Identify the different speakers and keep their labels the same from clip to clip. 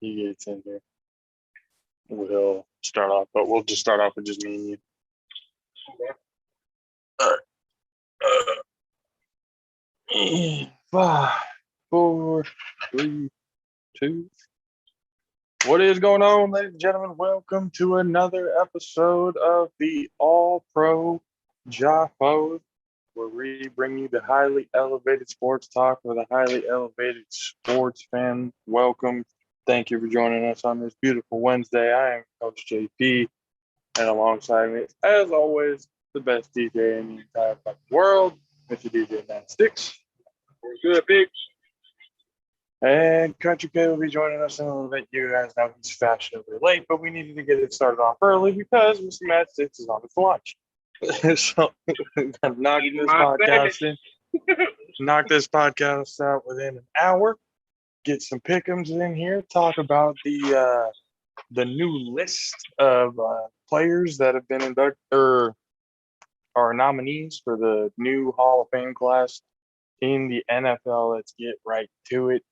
Speaker 1: he gets in here, we'll start off. But we'll just start off with just me and you. Five, four, three, two. What is going on, ladies and gentlemen? Welcome to another episode of the All Pro JAFFO, where we bring you the highly elevated sports talk with a highly elevated sports fan. Welcome. Thank you for joining us on this beautiful Wednesday. I am Coach JP, and alongside me, as always, the best DJ in the entire fucking world, Mr. DJ 96.
Speaker 2: Good, big.
Speaker 1: And Country K will be joining us in a little bit. You guys know he's fashionably late, but we needed to get it started off early because Mr. Matt Stitz is on his lunch. So knock this podcast out within an hour. Get some pick'ems in here. Talk about the new list of players that have been inducted or are nominees for the new Hall of Fame class in the NFL. Let's get right to it.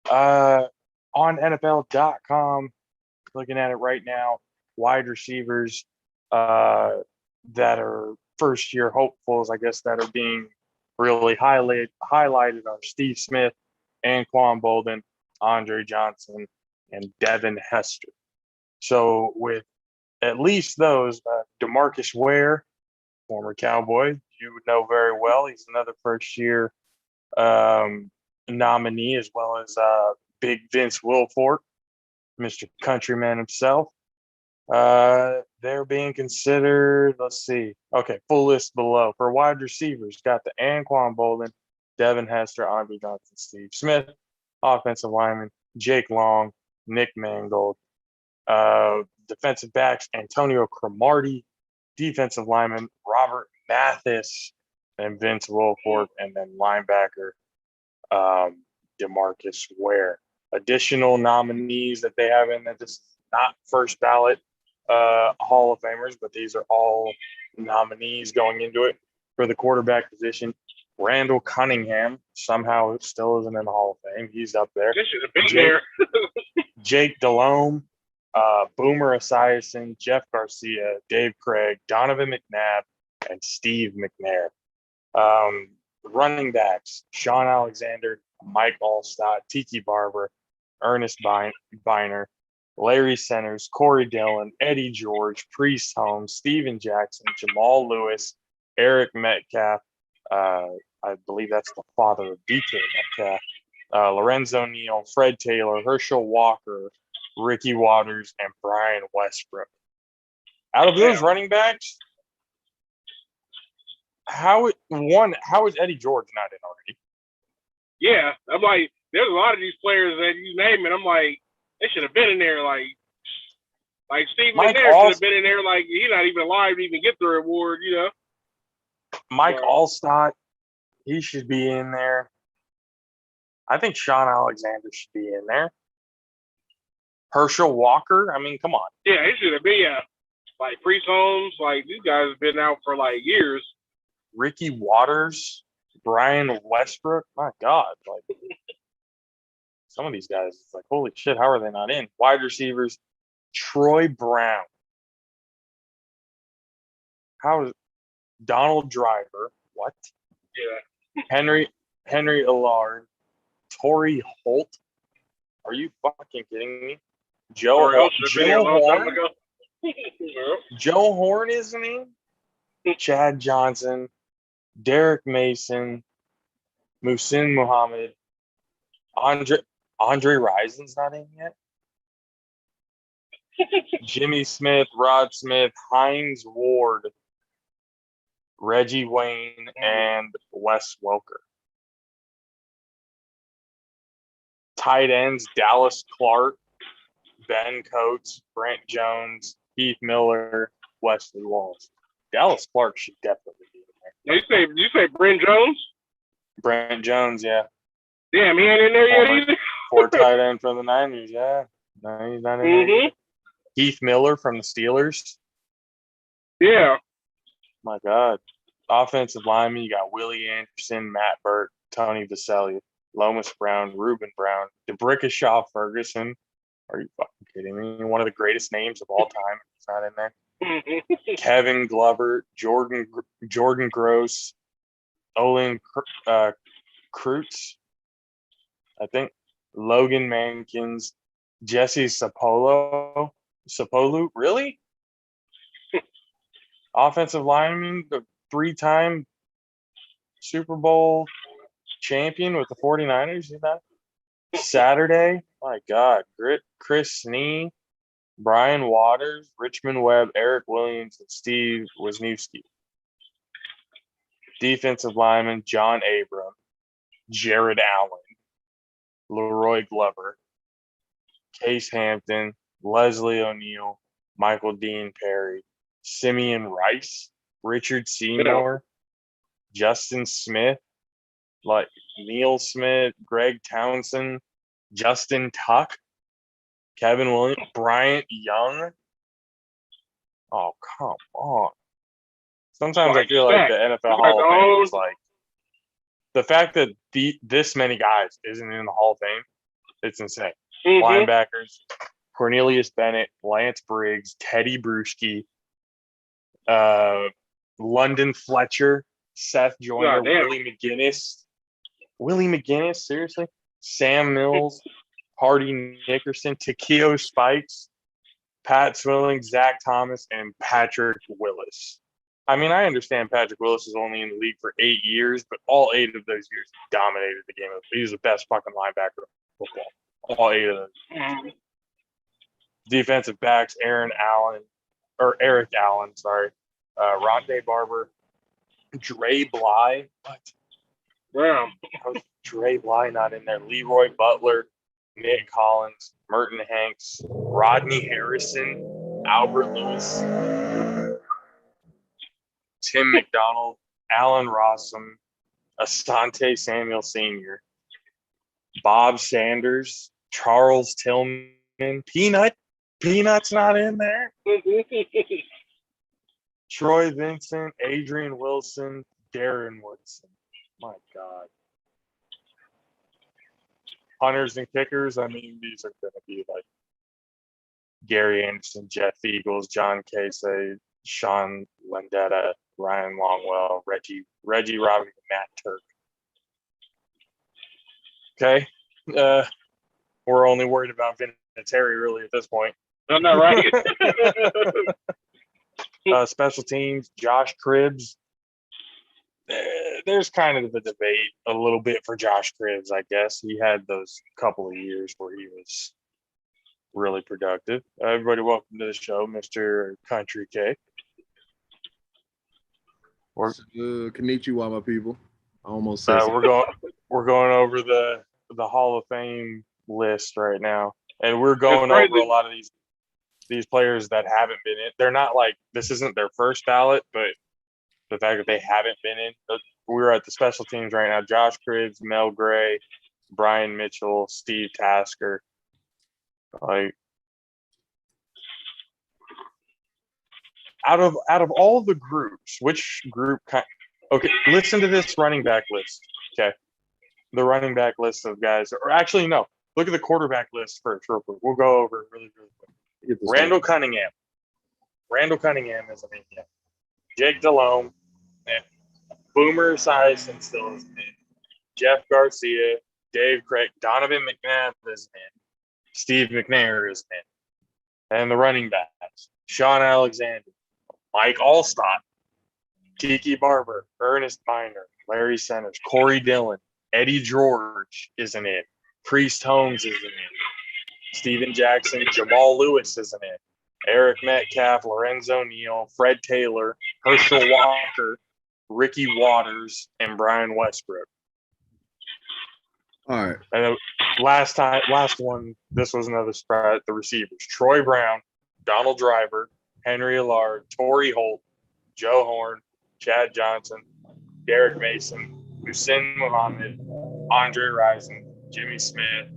Speaker 1: On NFL.com, looking at it right now, wide receivers that are first-year hopefuls, I guess, that are being really highlighted are Steve Smith, Anquan Bolden, Andre Johnson, and Devin Hester. So with at least those, DeMarcus Ware, former Cowboy, you would know very well. He's another first-year nominee, as well as Big Vince Wilfork, Mr. Countryman himself. They're being considered, let's see. Okay, full list below. For wide receivers, got the Anquan Bolden, Devin Hester, Andre Johnson, Steve Smith. Offensive lineman, Jake Long, Nick Mangold. Defensive backs, Antonio Cromartie. Defensive lineman, Robert Mathis, and Vince Wilfork. And then linebacker, DeMarcus Ware. Additional nominees that they have in there. This is not first ballot Hall of Famers, but these are all nominees going into it. For the quarterback position, Randall Cunningham somehow still isn't in the Hall of Fame. He's up there.
Speaker 2: This should have been there.
Speaker 1: Jake Delhomme, Boomer Esiason, Jeff Garcia, Dave Craig, Donovan McNabb, and Steve McNair. Running backs, Sean Alexander, Mike Allstott, Tiki Barber, Ernest Biner, Larry Centers, Corey Dillon, Eddie George, Priest Holmes, Steven Jackson, Jamal Lewis, Eric Metcalf, I believe that's the father of DK Metcalf, Lorenzo Neal, Fred Taylor, Herschel Walker, Ricky Waters, and Brian Westbrook. Out of those running backs, how is Eddie George not in already?
Speaker 2: Yeah, I'm like, there's a lot of these players that you name it. I'm like, they should have been in there. Like Steve McNair should have been in there. Like, he's not even alive to even get the reward, you know.
Speaker 1: Mike Allstott, he should be in there. I think Sean Alexander should be in there. Herschel Walker, I mean, come on.
Speaker 2: Yeah, he should have been. Yeah, like Priest Holmes, like these guys have been out for like years.
Speaker 1: Ricky Waters, Brian Westbrook, my God, like some of these guys, it's like, holy shit, how are they not in? Wide receivers, Troy Brown. How is Donald Driver? What?
Speaker 2: Yeah.
Speaker 1: Henry Allard, Torrey Holt. Are you fucking kidding me? Joe Horn. Joe Horn isn't in. Chad Johnson, Derek Mason, Muhsin Muhammad, Andre Rison's not in yet. Jimmy Smith, Rod Smith, Hines Ward, Reggie Wayne, and Wes Welker. Tight ends, Dallas Clark, Ben Coates, Brent Jones, Heath Miller, Wesley Walls. Dallas Clark should definitely be in
Speaker 2: there. You say Brent Jones?
Speaker 1: Brent Jones, yeah.
Speaker 2: Damn, he ain't in there yet either.
Speaker 1: Four tight end from the Niners, yeah. No, he's not in there either. Heath Miller from the Steelers.
Speaker 2: Yeah.
Speaker 1: My God. Offensive lineman, you got Willie Anderson, Matt Burt, Tony Vaselli, Lomas Brown, Reuben Brown, DeBrickashaw Ferguson, Are you fucking kidding me? One of the greatest names of all time. He's not in there. Kevin Glover, Jordan Gross, Olin Kreutz, I think, Logan Mankins, Jesse Sapolu, really? Offensive lineman, the 3-time Super Bowl champion with the 49ers, you know? Saturday, my God, Chris Snee, Brian Waters, Richmond Webb, Eric Williams, and Steve Wisniewski. Defensive lineman, John Abram, Jared Allen, Leroy Glover, Case Hampton, Leslie O'Neal, Michael Dean Perry, Simeon Rice, Richard Seymour, Justin Smith, like Neil Smith, Greg Townsend, Justin Tuck, Kevin Williams, Bryant Young. Oh, come on. Sometimes I feel like the NFL Hall of Fame is like the fact that this many guys isn't in the Hall of Fame, it's insane. Linebackers, Cornelius Bennett, Lance Briggs, Teddy Bruschi, London Fletcher, Seth Joyner, Willie McGinnis, seriously? Sam Mills, Hardy Nickerson, Takeo Spikes, Pat Swilling, Zach Thomas, and Patrick Willis. I mean, I understand Patrick Willis is only in the league for 8 years, but all 8 of those years he dominated the game. He was the best fucking linebacker in football. All 8 of those. Defensive backs, Eric Allen, Rondé Barber, Dre Bly. What?
Speaker 2: Wow.
Speaker 1: How's Dre Bly not in there? Leroy Butler, Nick Collins, Merton Hanks, Rodney Harrison, Albert Lewis, Tim McDonald, Alan Rossum, Asante Samuel Sr., Bob Sanders, Charles Tillman, Peanut's not in there. Troy Vincent, Adrian Wilson, Darren Woodson. My God. Hunters and kickers, I mean, these are going to be like Gary Anderson, Jeff Eagles, John Casey, Sean Landetta, Ryan Longwell, Reggie Robbie, Matt Turk. Okay. We're only worried about Vinatieri really at this point.
Speaker 2: I'm not right.
Speaker 1: Special teams, Josh Cribbs. There's kind of a debate a little bit for Josh Cribbs, I guess. He had those couple of years where he was really productive. Everybody, welcome to the show, Mr. Country K.
Speaker 3: Konnichiwa, my people. I almost said
Speaker 1: we're going over the Hall of Fame list right now, and we're going over a lot of these players that haven't been in. They're not like this isn't their first ballot, but the fact that they haven't been in. We're at the special teams right now. Josh Cribbs, Mel Gray, Brian Mitchell, Steve Tasker. Like out of all the groups, which group okay, listen to this running back list. Okay. The running back list of guys, or actually no, look at the quarterback list first, real quick. We'll go over it really, really quick. Randall Cunningham is an Indian. Jake Delhomme, Boomer Esiason still is in. Jeff Garcia, Dave Craig, Donovan McNabb is in. Steve McNair is in. And the running backs, Sean Alexander, Mike Allstott, Kiki Barber, Ernest Biner, Larry Centers, Corey Dillon, Eddie George isn't in. Priest Holmes isn't in. Steven Jackson, Jamal Lewis isn't in. Eric Metcalf, Lorenzo Neal, Fred Taylor, Herschel Walker, Ricky Waters, and Brian Westbrook.
Speaker 3: all right.
Speaker 1: And last one, this was another surprise, the receivers. Troy Brown, Donald Driver, Henry Allard, Torrey Holt, Joe Horn, Chad Johnson, Derek Mason, Hussein Muhammad, Andre Rison, Jimmy Smith,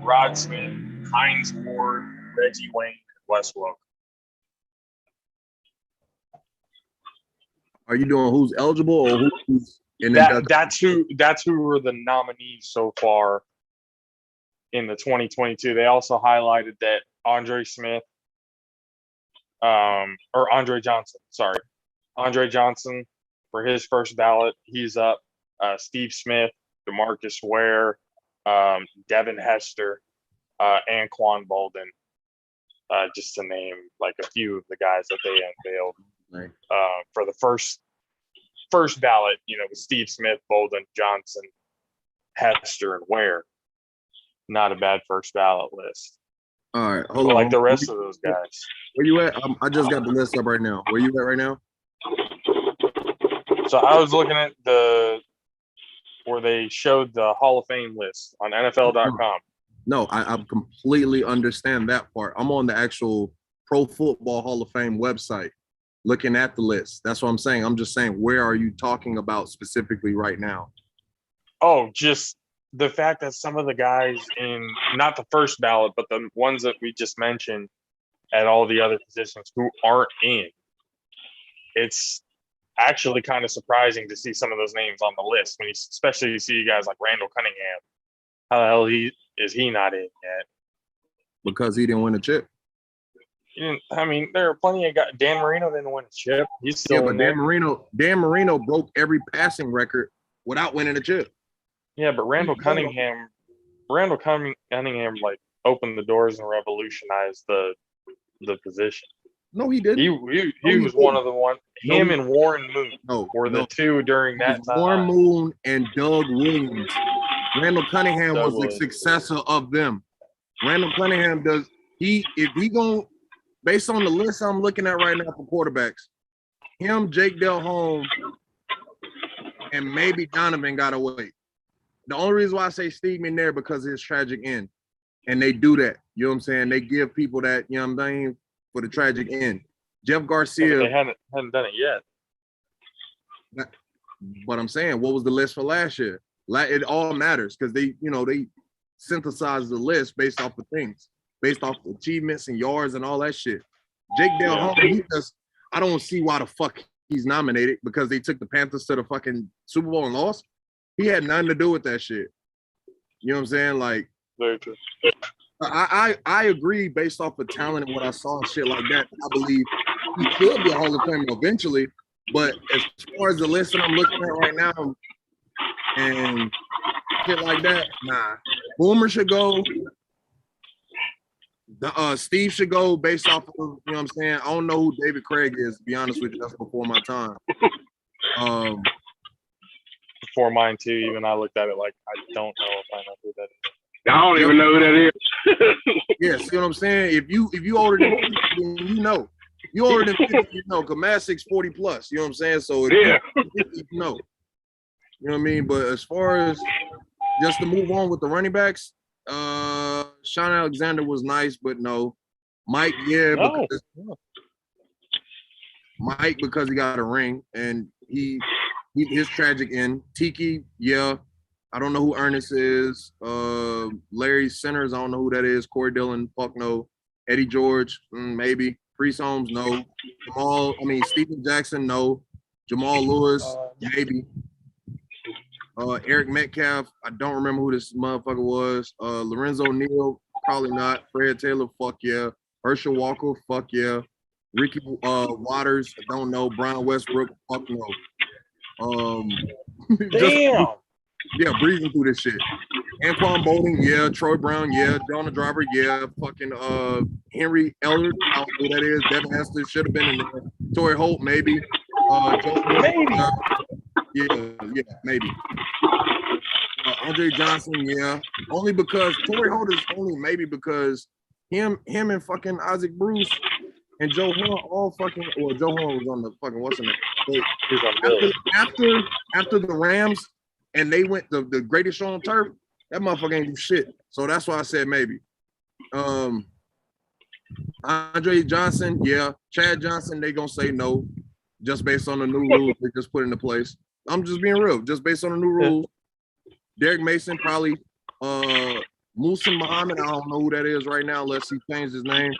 Speaker 1: Rod Smith, Heinz Ward, Reggie Wayne, and Wes Welker.
Speaker 3: Are you doing who's eligible or who's in
Speaker 1: that's who were the nominees so far in the 2022. They also highlighted that Andre Johnson for his first ballot. He's up. Steve Smith, DeMarcus Ware, Devin Hester, and Quan Bolden, just to name like a few of the guys that they unveiled.
Speaker 3: Right.
Speaker 1: For the first ballot, with Steve Smith, Bolden, Johnson, Hester, and Ware. Not a bad first ballot list.
Speaker 3: All right, hold on.
Speaker 1: Like the rest of those guys.
Speaker 3: Where you at? I just got the list up right now. Where you at right now?
Speaker 1: So I was looking at where they showed the Hall of Fame list on NFL.com.
Speaker 3: No, I completely understand that part. I'm on the actual Pro Football Hall of Fame website looking at the list. That's what I'm saying. I'm just saying, where are you talking about specifically right now?
Speaker 1: Oh, just the fact that some of the guys in, not the first ballot, but the ones that we just mentioned at all the other positions who aren't in, it's actually kind of surprising to see some of those names on the list, especially you see guys like Randall Cunningham. How the hell is he not in yet?
Speaker 3: Because he didn't win a chip.
Speaker 1: There are plenty of guys. Dan Marino didn't win a chip. He's still
Speaker 3: but Dan Marino broke every passing record without winning a chip.
Speaker 1: Yeah, but Randall Cunningham like opened the doors and revolutionized the position.
Speaker 3: No, he didn't.
Speaker 1: He was one of the one. Him and Warren Moon were the two during that time.
Speaker 3: Warren Moon and Doug Williams. Randall Cunningham was the successor of them. Randall Cunningham based on the list I'm looking at right now for quarterbacks, him, Jake Delhomme, and maybe Donovan got away. The only reason why I say Steve in there because of his tragic end. And they do that. You know what I'm saying? They give people that, you know what I'm saying, for the tragic end. Jeff Garcia.
Speaker 1: They hadn't done it yet.
Speaker 3: But I'm saying, what was the list for last year? It all matters because they synthesize the list based off of things, based off of achievements and yards and all that shit. Jake Delhomme, I don't see why the fuck he's nominated because they took the Panthers to the fucking Super Bowl and lost. He had nothing to do with that shit. You know what I'm saying? Like,
Speaker 1: very true.
Speaker 3: I agree based off of talent and what I saw and shit like that. I believe he could be a Hall of Famer eventually. But as far as the list that I'm looking at right now and shit like that, nah. Boomer should go. Steve should go based off of, you know what I'm saying? I don't know who David Craig is, to be honest with you. That's before my time.
Speaker 1: Before mine too. Even I looked at it like I don't know if I know who that is.
Speaker 2: I don't even know who that is.
Speaker 3: Yeah, see what I'm saying? If you older than 50, then you know. You older than 50, you know, because Massic's 40 plus. You know what I'm saying? So if you know. You know what I mean? But as far as just to move on with the running backs, Sean Alexander was nice, but no. Mike, Mike because he got a ring and his tragic end. Tiki, yeah. I don't know who Ernest is. Larry Centers, I don't know who that is. Corey Dillon, fuck no. Eddie George, maybe. Priest Holmes, no. Steven Jackson, no. Jamal Lewis, maybe. Eric Metcalf, I don't remember who this motherfucker was. Lorenzo Neal, probably not. Fred Taylor, fuck yeah. Herschel Walker, fuck yeah. Ricky Waters, I don't know. Brian Westbrook, fuck no.
Speaker 1: Damn.
Speaker 3: Yeah, breezing through this shit. Anquan Bolden, yeah. Troy Brown, yeah. Jonah Driver, yeah. Fucking Henry Ellard, I don't know who that is. Devin Hester should have been in there. Torrey Holt, maybe.
Speaker 1: Maybe.
Speaker 3: Maybe. Andre Johnson, yeah. Only because Torrey Holt is only maybe because him and fucking Isaac Bruce and Joe Horn all fucking, or Joe Horn was on the fucking, what's the name? After the Rams, and they went the greatest show on turf, that motherfucker ain't do shit. So that's why I said maybe. Andre Johnson, yeah. Chad Johnson, they gonna say no, just based on the new rules they just put into place. I'm just being real, just based on the new rules. Derek Mason, probably. Musa Muhammad, I don't know who that is right now, unless he changed his name.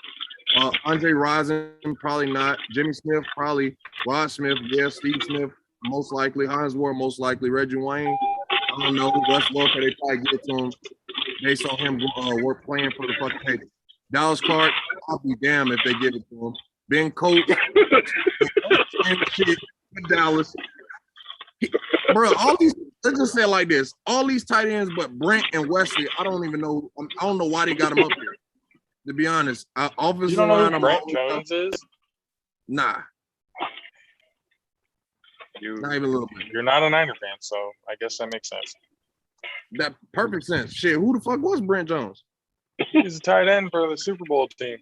Speaker 3: Andre Rison, probably not. Jimmy Smith, probably. Rod Smith, yeah. Steve Smith, most likely. Hines Ward, most likely. Reggie Wayne, I don't know. Russ Walker, they probably get to him. based on him work playing for the fucking Patriots. Dallas Clark, I'll be damned if they give it to him. Ben Coates, same shit with Dallas. Bro, all these, let's just say it like this. All these tight ends, but Brent and Wesley, I don't even know. I don't know why they got him up here. To be honest, offensive
Speaker 1: You don't know
Speaker 3: line,
Speaker 1: who Brent Jones is?
Speaker 3: Nah, not even a little bit.
Speaker 1: You're not a Niner fan, so I guess that makes sense.
Speaker 3: That perfect sense. Shit, who the fuck was Brent Jones?
Speaker 1: He's a tight end for the Super Bowl team.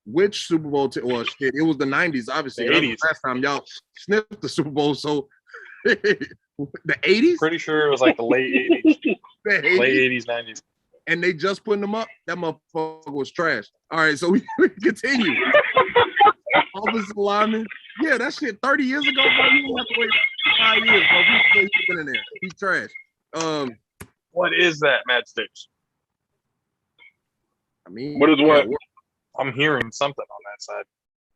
Speaker 3: Which Super Bowl team? Well, shit, it was the 90s, obviously.
Speaker 1: The
Speaker 3: That was
Speaker 1: 80s.
Speaker 3: the last time y'all sniffed the Super Bowl, so the 80s?
Speaker 1: Pretty sure it was like the late 80s.
Speaker 3: The 80s?
Speaker 1: Late 80s, 90s.
Speaker 3: And they just putting them up. That motherfucker was trash. All right, so we continue. Offensive lineman. Yeah, that shit 30 years ago, bro. You don't have to wait 5 years, bro. He's been in there. He's trash.
Speaker 1: What is that, Matt Stitch?
Speaker 3: I mean,
Speaker 2: What is what?
Speaker 1: I'm hearing something on that side.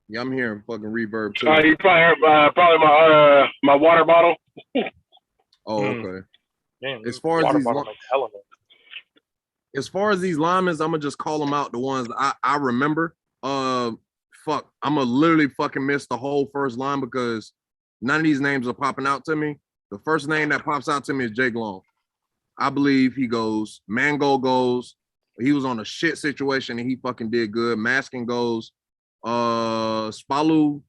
Speaker 3: Yeah, I'm hearing fucking reverb too.
Speaker 2: You probably heard, probably my water bottle.
Speaker 3: Oh, okay.
Speaker 1: Man,
Speaker 3: As far as
Speaker 1: water
Speaker 3: these
Speaker 1: bottle makes hell of a-
Speaker 3: As far as these linemen, I'm gonna just call them out. The ones I remember. Fuck, I'm gonna literally fucking miss the whole first line because none of these names are popping out to me. The first name that pops out to me is Jake Long. I believe he goes. Mango goes. He was on a shit situation and he fucking did good. Maskin goes. Spalu.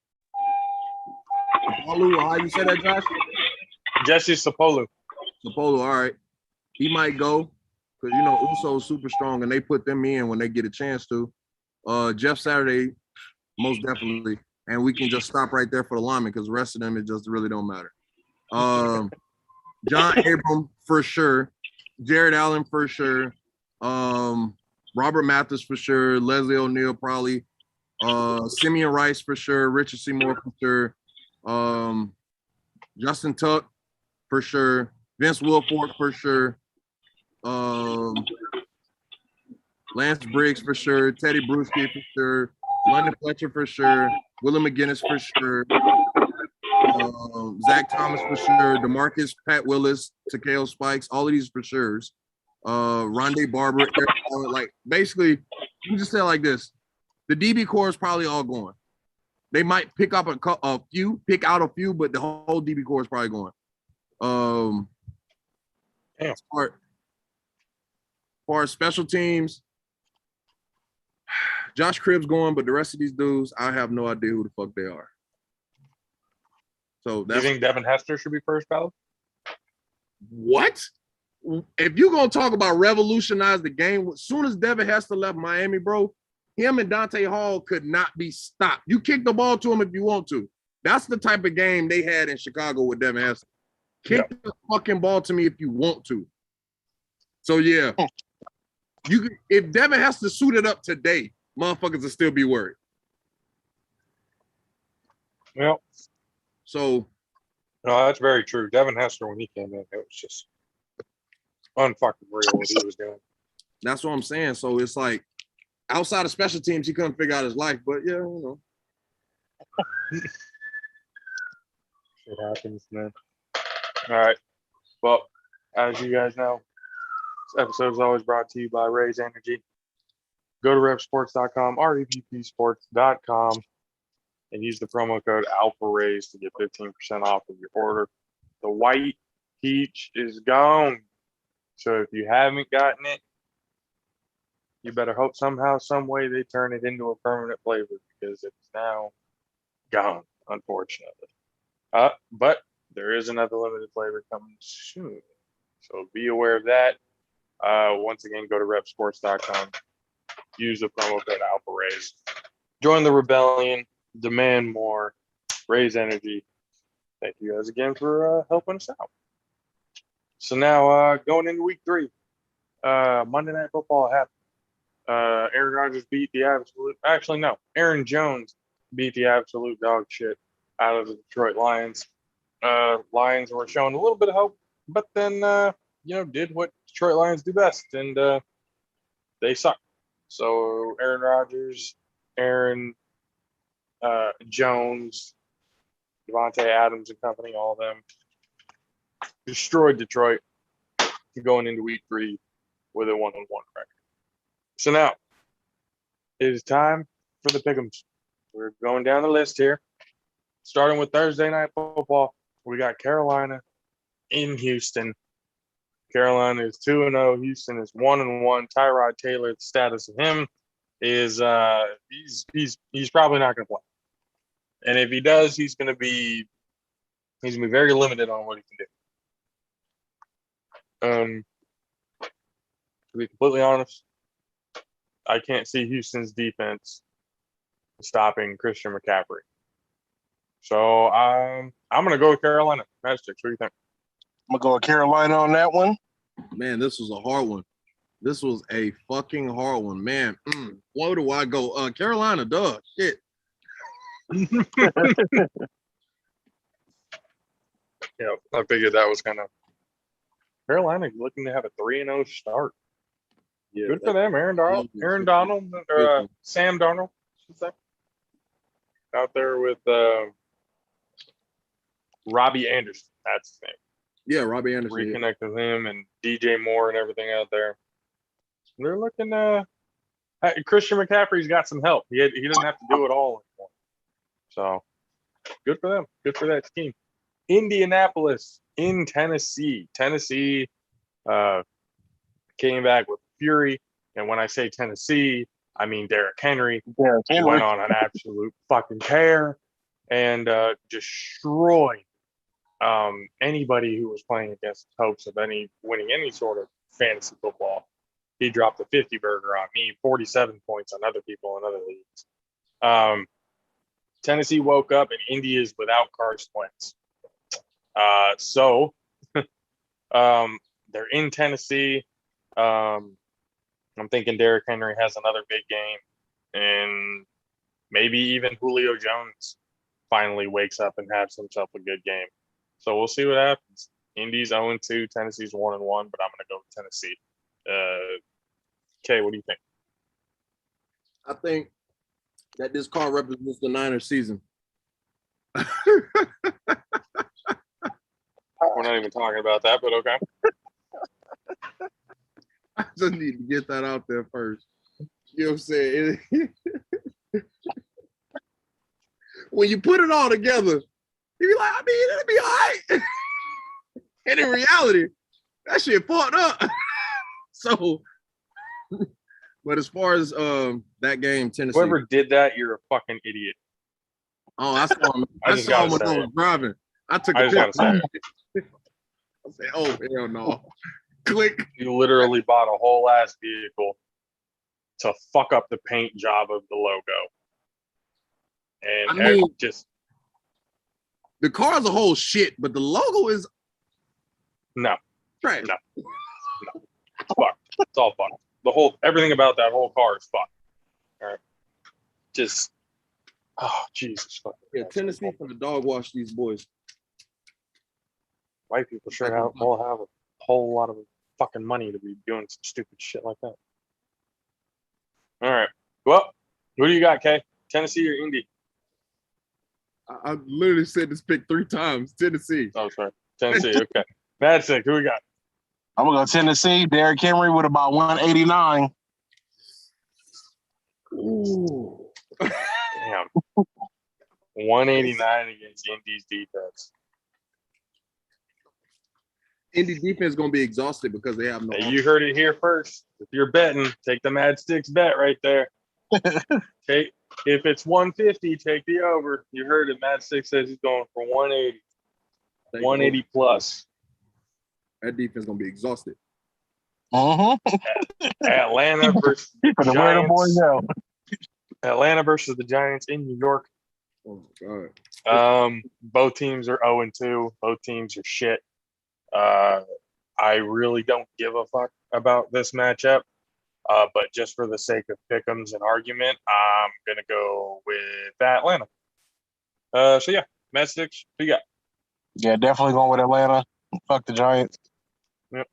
Speaker 3: How you say that, Josh?
Speaker 1: Jesse Sapolu.
Speaker 3: Sapolu, all right. He might go. Because, you know, Uso's super strong, and they put them in when they get a chance to. Jeff Saturday, most definitely. And we can just stop right there for the linemen because the rest of them, it just really don't matter. John Abram, for sure. Jared Allen, for sure. Robert Mathis, for sure. Leslie O'Neal, probably. Simeon Rice, for sure. Richard Seymour, for sure. Justin Tuck, for sure. Vince Wilfork, for sure. Lance Briggs for sure, Teddy Bruschi for sure, London Fletcher for sure, Willie McGinnis for sure, Zach Thomas for sure, DeMarcus, Pat Willis, Takeo Spikes, all of these for sure. Rondé Barber, Eric Allen, like basically, you just say it like this: the DB core is probably all going. They might pick up a few, but the whole DB core is probably going.
Speaker 1: Damn.
Speaker 3: As far as special teams, Josh Cribbs going, but the rest of these dudes, I have no idea who the fuck they are. So that's
Speaker 1: You think Devin Hester should be first ballot?
Speaker 3: what? If you're gonna talk about revolutionize the game, as soon as Devin Hester left Miami, bro, him and Dante Hall could not be stopped. You kick the ball to him if you want to. That's the type of game they had in Chicago with Devin Hester. Kick the fucking ball to me if you want to. So yeah. If Devin has to suit it up today, motherfuckers will still be worried.
Speaker 1: Well,
Speaker 3: So
Speaker 1: no, that's very true. Devin Hester, when he came in, it was just unfucking real what he was doing.
Speaker 3: that's what I'm saying. So it's like outside of special teams, he couldn't figure out his life. But yeah, you know.
Speaker 1: Shit happens, man. All right. Well, as you guys know, this episode is always brought to you by Raise Energy. Go to repsports.com, reppsports.com, and use the promo code ALPHARAISE to get 15% off of your order. The white peach is gone. So if you haven't gotten it, you better hope somehow, some way they turn it into a permanent flavor because it's now gone, unfortunately. But there is another limited flavor coming soon. So be aware of that. Once again, go to repsports.com. Use the promo code ALPHARAISE. Join the rebellion. Demand more. Raise energy. Thank you guys again for helping us out. So now going into week 3. Monday Night Football happened. Aaron Rodgers beat the absolute. Actually, no. Aaron Jones beat the absolute dog shit out of the Detroit Lions. Lions were showing a little bit of hope, but then did what Detroit Lions do best, and they suck. So Aaron Rodgers, Aaron Jones, Devontae Adams and company, all of them destroyed Detroit going into week 3. with a 1-1 record. So now it is time for the pick'ems. We're going down the list here. Starting with Thursday night football, we got Carolina in Houston. Carolina is 2-0. Houston is 1-1. Tyrod Taylor, the status of him is he's probably not going to play. And if he does, he's going to be very limited on what he can do. To be completely honest, I can't see Houston's defense stopping Christian McCaffrey. So I'm going to go with Carolina. Magic, what do you think?
Speaker 4: I'm going to go with Carolina on that one.
Speaker 3: Man, this was a hard one. This was a fucking hard one, man. Where do I go? Carolina, duh. Shit.
Speaker 1: Yeah, I figured that was kind of Carolina looking to have a 3-0 start.
Speaker 3: Yeah,
Speaker 1: Good for them, Aaron Donald, Sam Darnold, I should say. Out there with Robbie Anderson. That's his name.
Speaker 3: Yeah, Robbie Anderson.
Speaker 1: Reconnect with him and DJ Moore and everything out there. They're looking. Christian McCaffrey's got some help. He doesn't have to do it all anymore. So good for them. Good for that team. Indianapolis in Tennessee. Tennessee came back with fury, and when I say Tennessee, I mean Derrick Henry. He went on an absolute fucking tear and destroyed anybody who was playing against hopes of winning any sort of fantasy football. He dropped the 50 burger on me, 47 points on other people in other leagues. Tennessee woke up and Indy is without Carson Wentz. So they're in Tennessee. I'm thinking Derrick Henry has another big game, and maybe even Julio Jones finally wakes up and has himself a good game. So we'll see what happens. Indy's 0-2, Tennessee's 1-1, but I'm going to go with Tennessee. Kay, what do you think?
Speaker 3: I think that this card represents the Niners season.
Speaker 1: We're not even talking about that, but okay.
Speaker 3: I just need to get that out there first. You know what I'm saying? When you put it all together, you be like, I mean, it'll be all right. And in reality, that shit fucked up. So, but as far as that game, Tennessee.
Speaker 1: Whoever did that, you're a fucking idiot.
Speaker 3: Oh, I saw him. I saw him when I was driving. I took a picture. I said, oh, hell no. Click.
Speaker 1: You literally bought a whole ass vehicle to fuck up the paint job of the logo. And
Speaker 3: I mean,
Speaker 1: just
Speaker 3: the car as a whole shit, but the logo is
Speaker 1: no.
Speaker 3: Trash.
Speaker 1: No. It's fucked. It's all fucked. Everything about that whole car is fucked. All right. Just Jesus fucking.
Speaker 3: Yeah, Tennessee for the dog wash these boys.
Speaker 1: White people sure all have a whole lot of fucking money to be doing some stupid shit like that. All right. Well, who do you got, Kay? Tennessee or Indy?
Speaker 3: I literally said this pick 3 times. Tennessee.
Speaker 1: Oh, sorry. Tennessee. Okay. That's it. Who we got?
Speaker 4: I'm going to go Tennessee. Derrick Henry with about 189.
Speaker 3: Ooh.
Speaker 1: Damn. 189 against Indy's defense.
Speaker 3: Indy defense is going to be exhausted because they have no.
Speaker 1: Hey, you heard it here first. If you're betting, take the Mad Sticks bet right there. If it's 150, take the over. You heard it. Mad Sticks says he's going for 180. 180 plus.
Speaker 3: That defense is going to be exhausted.
Speaker 1: Atlanta versus the Giants. Atlanta versus the Giants in New York.
Speaker 3: Oh, my God.
Speaker 1: Both teams are 0-2. Both teams are shit. I really don't give a fuck about this matchup. But just for the sake of pick'ems and argument, I'm going to go with Atlanta. So, yeah, Mad Sticks, who you got?
Speaker 4: Yeah, definitely going with Atlanta. Fuck the Giants.
Speaker 1: Yep.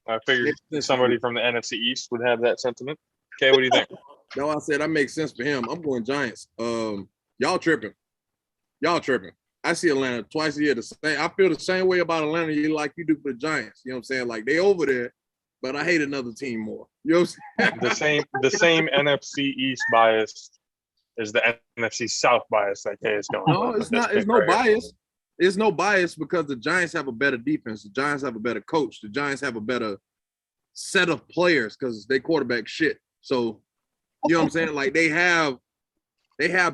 Speaker 1: I figured somebody from the NFC East would have that sentiment. Okay, what do you think?
Speaker 3: No, I said that makes sense for him. I'm going Giants. Y'all tripping. I see Atlanta twice a year. I feel the same way about Atlanta like you do for the Giants. You know what I'm saying? Like, they over there, but I hate another team more. You know what I'm saying?
Speaker 1: The same NFC East bias is the NFC South bias that Kay is going
Speaker 3: No,
Speaker 1: with
Speaker 3: it's
Speaker 1: this
Speaker 3: not.
Speaker 1: pick
Speaker 3: It's no
Speaker 1: right here.
Speaker 3: bias. It's no bias because the Giants have a better defense. The Giants have a better coach. The Giants have a better set of players because they quarterback shit. So, you know what I'm saying? Like they have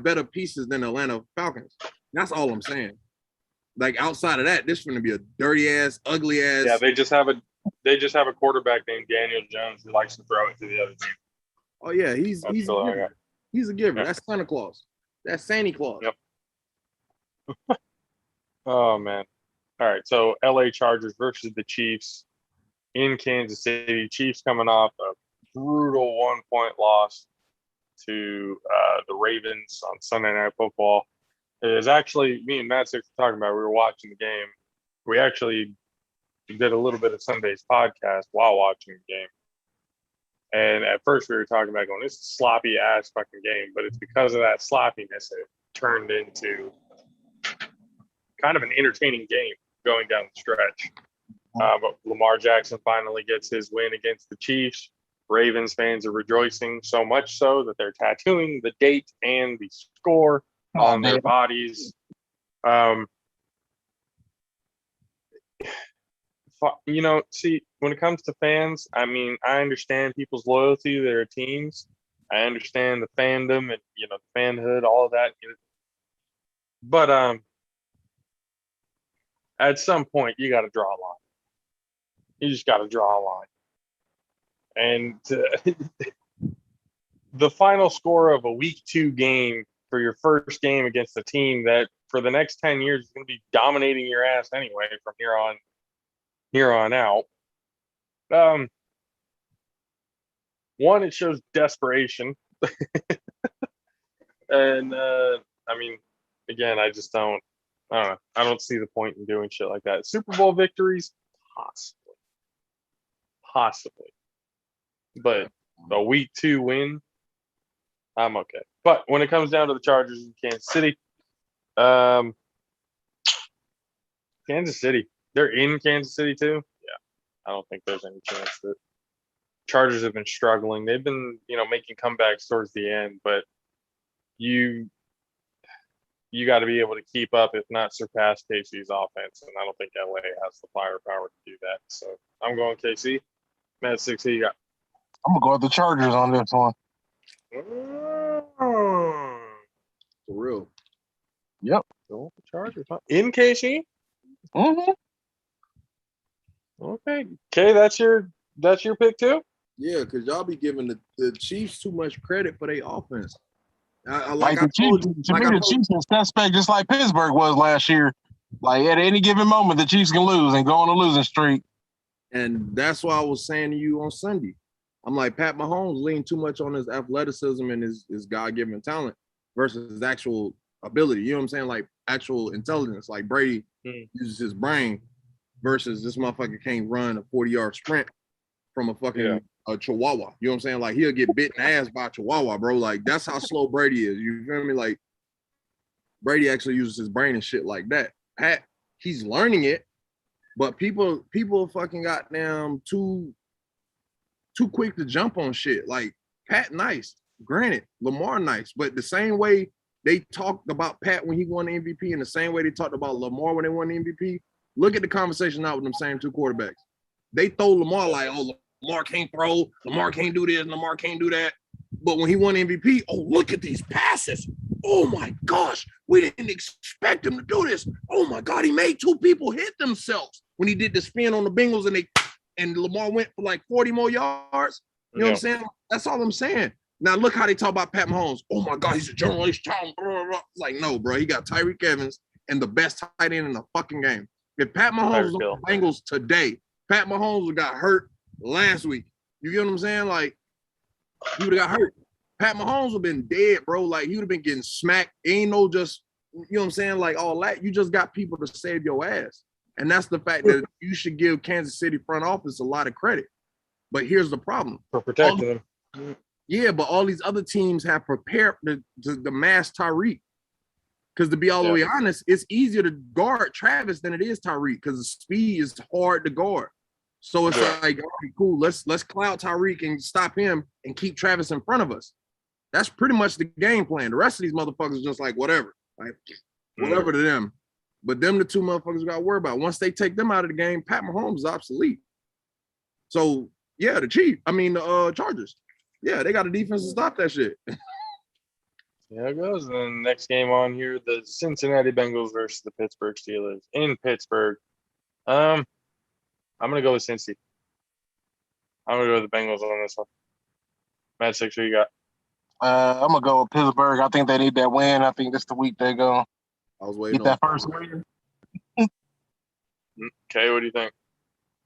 Speaker 3: better pieces than the Atlanta Falcons. That's all I'm saying. Like outside of that, this is going to be a dirty ass, ugly ass.
Speaker 1: Yeah, they just have a quarterback named Daniel Jones who likes to throw it to the other team.
Speaker 3: Oh yeah, he's a giver. He's a giver.
Speaker 1: Yeah.
Speaker 3: That's Santa Claus. That's Santa Claus.
Speaker 1: Yep. Oh man. All right. So LA Chargers versus the Chiefs in Kansas City. Chiefs coming off a brutal 1-point loss to the Ravens on Sunday Night Football. It was actually me and Matt Six were talking about. We were watching the game. We actually did a little bit of Sunday's podcast while watching the game. And at first we were talking about going, this is a sloppy ass fucking game, but it's because of that sloppiness that it turned into kind of an entertaining game going down the stretch. But Lamar Jackson finally gets his win against the Chiefs. Ravens fans are rejoicing so much so that they're tattooing the date and the score on their bodies. You know, see, when it comes to fans, I mean, I understand people's loyalty to their teams. I understand the fandom and, you know, the fanhood, all of that. But at some point, you got to draw a line. You just got to draw a line. And the final score of a week 2 game for your first game against a team that for the next 10 years is going to be dominating your ass anyway from here on out. One, it shows desperation. And I mean, again, I don't know. I don't see the point in doing shit like that. Super Bowl victories, possibly. But a week 2 win, I'm okay. But when it comes down to the Chargers in Kansas City, Kansas City, they're in Kansas City too. Yeah, I don't think there's any chance that Chargers have been struggling. They've been, you know, making comebacks towards the end, but you got to be able to keep up, if not surpass KC's offense, and I don't think LA has the firepower to do that. So I'm going KC. Matt Six, who you got?
Speaker 4: I'm gonna go with the Chargers on this one.
Speaker 3: For real.
Speaker 4: Yep.
Speaker 1: Go with the Chargers, huh? In KC?
Speaker 4: Mm-hmm.
Speaker 1: Okay. Okay, that's your pick too?
Speaker 3: Yeah, because y'all be giving the Chiefs too much credit for their offense.
Speaker 4: Like the Chiefs, to me, the Chiefs are suspect just like Pittsburgh was last year. Like at any given moment, the Chiefs can lose and go on a losing streak.
Speaker 3: And that's why I was saying to you on Sunday. I'm like, Pat Mahomes leaned too much on his athleticism and his God-given talent versus his actual ability. You know what I'm saying? Like actual intelligence. Like Brady uses his brain versus this motherfucker can't run a 40-yard sprint from a fucking a chihuahua. You know what I'm saying? Like he'll get bit in the ass by a chihuahua, bro. Like that's how slow Brady is. You feel me? Like Brady actually uses his brain and shit like that. Pat, he's learning it, but people fucking got damn too quick to jump on shit. Like Pat nice, granted, Lamar nice, but the same way they talked about Pat when he won the MVP and the same way they talked about Lamar when they won the MVP, look at the conversation now with them same two quarterbacks. They throw Lamar like, oh, Lamar can't throw, Lamar can't do this, Lamar can't do that. But when he won MVP, oh, look at these passes. Oh my gosh, we didn't expect him to do this. Oh my God, he made 2 people hit themselves when he did the spin on the Bengals and Lamar went for like 40 more yards. You know what I'm saying? That's all I'm saying. Now look how they talk about Pat Mahomes. Oh my God, he's a generational talent. It's like, no, bro, he got Tyreek Evans and the best tight end in the fucking game. If Pat Mahomes was on the Bengals today, Pat Mahomes got hurt last week. You get what I'm saying? Like, he would have got hurt. Pat Mahomes would have been dead, bro. Like, he would have been getting smacked. Ain't no just, you know what I'm saying? Like, all that. You just got people to save your ass. And that's the fact that you should give Kansas City front office a lot of credit. But here's the problem.
Speaker 1: For protecting them.
Speaker 3: Yeah, but all these other teams have prepared to mask Tyreek. Because to be all the way honest, it's easier to guard Travis than it is Tyreek because the speed is hard to guard. So it's
Speaker 1: Yeah.
Speaker 3: like, okay, cool. Let's cloud Tyreek and stop him and keep Travis in front of us. That's pretty much the game plan. The rest of these motherfuckers just like whatever, like whatever to them. But them the two motherfuckers we got to worry about. Once they take them out of the game, Pat Mahomes is obsolete. So yeah, the Chargers. Yeah, they got a defense to stop that shit.
Speaker 1: Yeah, it goes. And then next game on here, the Cincinnati Bengals versus the Pittsburgh Steelers in Pittsburgh. I'm gonna go with Cincy. I'm gonna go with the Bengals on this one. Matt Six, who you got?
Speaker 4: I'm gonna go with Pittsburgh. I think they need that win. I think this the week they're gonna
Speaker 3: I was waiting
Speaker 4: get that first win.
Speaker 1: Okay, what do you think?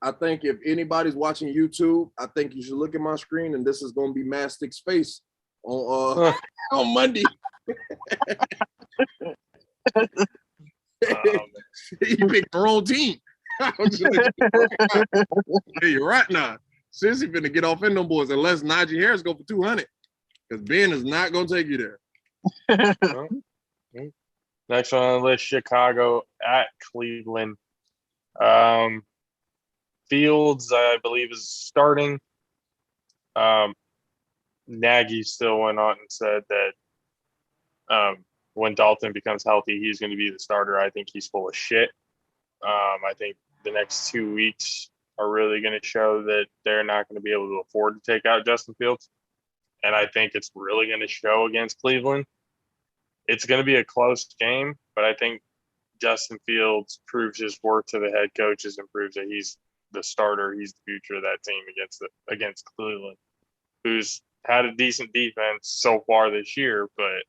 Speaker 3: I think if anybody's watching YouTube, I think you should look at my screen, and this is going to be Mastic's face on on Monday. You picked the wrong team. You're right now. Since he's gonna get off in them boys unless Najee Harris go for 200, because Ben is not gonna take you there.
Speaker 1: Next one on the list: Chicago at Cleveland. Fields, I believe, is starting. Nagy still went on and said that when Dalton becomes healthy, he's going to be the starter. I think he's full of shit. I think the next 2 weeks are really going to show that they're not going to be able to afford to take out Justin Fields. And I think it's really going to show against Cleveland. It's going to be a close game, but I think Justin Fields proves his worth to the head coaches and proves that he's the starter. He's the future of that team against Cleveland, who's had a decent defense so far this year, but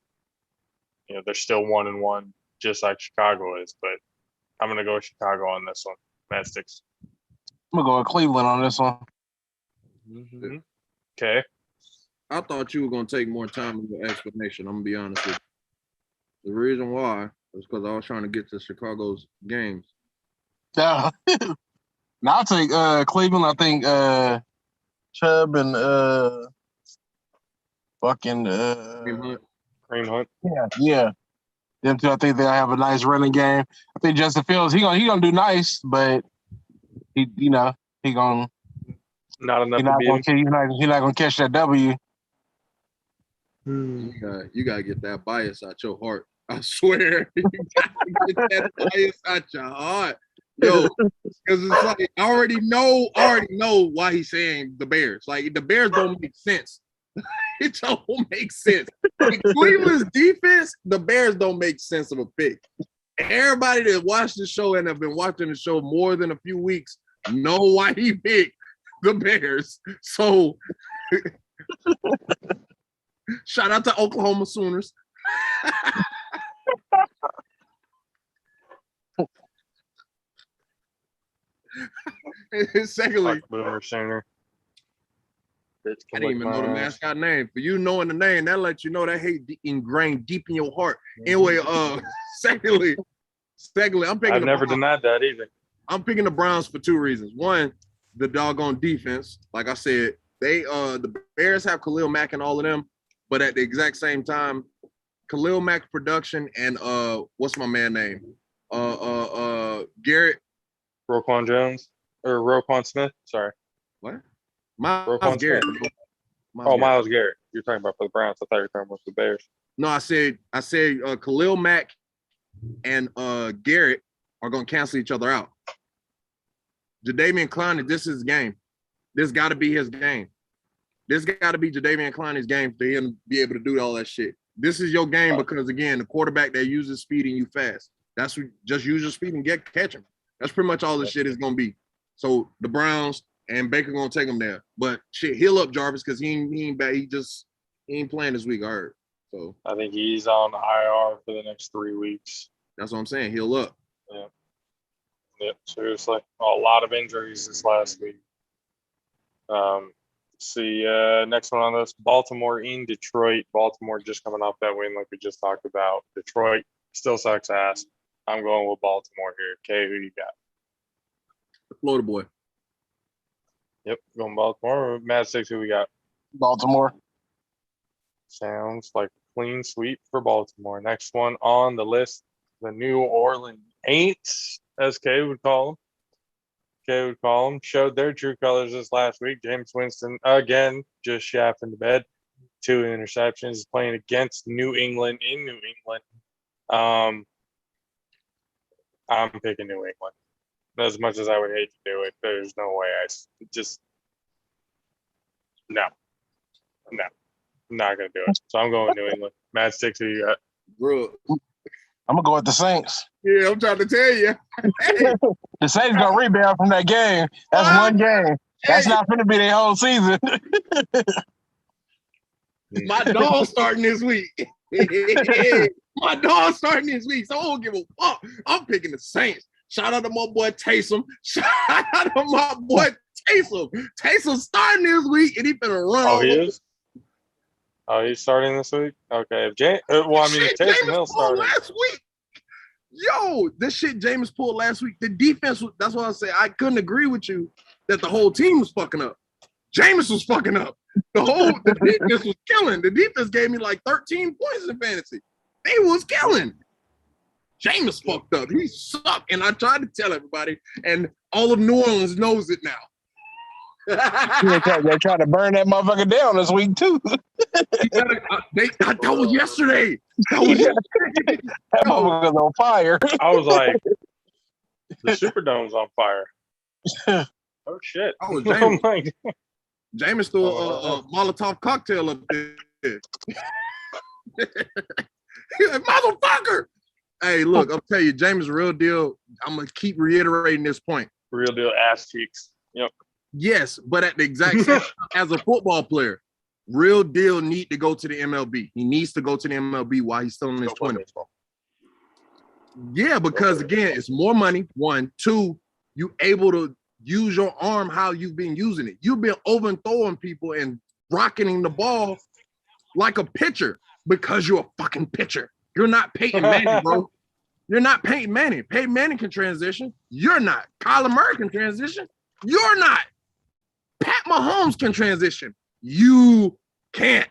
Speaker 1: they're still 1-1, just like Chicago is. But I'm gonna go with Chicago on this one. Matt Sticks.
Speaker 4: I'm gonna go with Cleveland on this one.
Speaker 1: Mm-hmm. Okay.
Speaker 3: I thought you were gonna take more time in your explanation. I'm gonna be honest with you. The reason why is because I was trying to get to Chicago's games.
Speaker 4: Yeah. Now I'll take Cleveland. I think Chubb and fucking
Speaker 1: Kareem Hunt.
Speaker 4: Yeah. Them two, I think they'll have a nice running game. I think Justin Fields, he gonna do nice, but he gonna
Speaker 1: Not enough
Speaker 4: he's
Speaker 1: to beat him.
Speaker 4: not gonna catch that W.
Speaker 3: You gotta get that bias out your heart. I swear, you gotta get that bias out your heart, yo. Because it's like I already know why he's saying the Bears. Like the Bears don't make sense. It don't make sense. In Cleveland's defense, the Bears don't make sense of a pick. Everybody that watched the show and have been watching the show more than a few weeks know why he picked the Bears. So shout out to Oklahoma Sooners. Secondly,
Speaker 1: Boomer Sooner.
Speaker 3: I didn't even know the mascot name. For you knowing the name, that lets you know that hate ingrained deep in your heart. Anyway, secondly, I'm picking.
Speaker 1: I've never denied that either.
Speaker 3: I'm picking the Browns for two reasons. One, the doggone defense. Like I said, the Bears have Khalil Mack and all of them, but at the exact same time, Khalil Mack production and what's my man name? Garrett.
Speaker 1: Roquan Jones or Roquan Smith. Sorry.
Speaker 3: What? Miles
Speaker 1: Garrett. Miles Garrett. You're talking about for the Browns. I thought you were talking about the Bears.
Speaker 3: No, I said Khalil Mack and Garrett are gonna cancel each other out. Jadeveon Clowney, this is his game. This got to be his game. This got to be Jadeveon Clowney's game for him to be able to do all that shit. This is your game because again, the quarterback that uses speed and you fast. That's what just use your speed and catch him. That's pretty much all this shit is gonna be. So the Browns and Baker gonna take him there. But shit, heal up Jarvis because he ain't bad. He ain't playing this week. I heard. So
Speaker 1: I think he's on IR for the next 3 weeks.
Speaker 3: That's what I'm saying. Heal up.
Speaker 1: Yeah. Yep. Seriously, a lot of injuries this last week. See, next one on this: Baltimore in Detroit. Baltimore just coming off that win, like we just talked about. Detroit still sucks ass. I'm going with Baltimore here. Okay, who you got?
Speaker 3: The Florida boy.
Speaker 1: Yep, going Baltimore. Mad Six, who we got?
Speaker 4: Baltimore.
Speaker 1: Sounds like a clean sweep for Baltimore. Next one on the list: the New Orleans Saints, as Kay would call them, Kay would call them, showed their true colors this last week. James Winston, again, just shaffing the bed. 2 interceptions, playing against New England in New England. I'm picking New England. As much as I would hate to do it, there's no way no, I'm not going to do it. So I'm going with New England. Matt Sticks, who you got?
Speaker 3: Bro.
Speaker 4: I'm gonna go with the Saints.
Speaker 3: Yeah, I'm trying to tell you.
Speaker 4: The Saints gonna rebound from that game. That's one game. That's not gonna be their whole season.
Speaker 3: My dog's starting this week. My dog's starting this week, so I don't give a fuck. I'm picking the Saints. Shout out to my boy Taysom. Shout out to my boy Taysom. Taysom's starting this week, and he finna run.
Speaker 1: Oh, he is? Oh, he's starting this week? Okay. If Taysom Hill started
Speaker 3: last week. Yo, this shit Jameis pulled last week. The defense, that's why I say I couldn't agree with you that the whole team was fucking up. Jameis was fucking up. The defense was killing. The defense gave me like 13 points in fantasy. They was killing. Jameis fucked up. He sucked. And I tried to tell everybody, and all of New Orleans knows it now.
Speaker 4: They're trying to burn that motherfucker down this week too.
Speaker 3: That was yesterday.
Speaker 4: That motherfucker's on fire.
Speaker 1: I was like, the Superdome's on fire. Oh shit!
Speaker 3: Oh, Jameis threw a Molotov cocktail up there. He's like, motherfucker! Hey, look, I'll tell you, Jameis, real deal. I'm gonna keep reiterating this point.
Speaker 1: Real deal ass cheeks. Yep.
Speaker 3: Yes, but at the exact same time, as a football player, real deal need to go to the MLB. He needs to go to the MLB while he's still in his 20s. Yeah, because again, it's more money. 1, 2, you able to use your arm how you've been using it. You've been overthrowing people and rocketing the ball like a pitcher because you're a fucking pitcher. You're not Peyton Manning, bro. You're not Peyton Manning. Peyton Manning can transition. You're not. Kyler Murray can transition. You're not. Pat Mahomes can transition. You can't.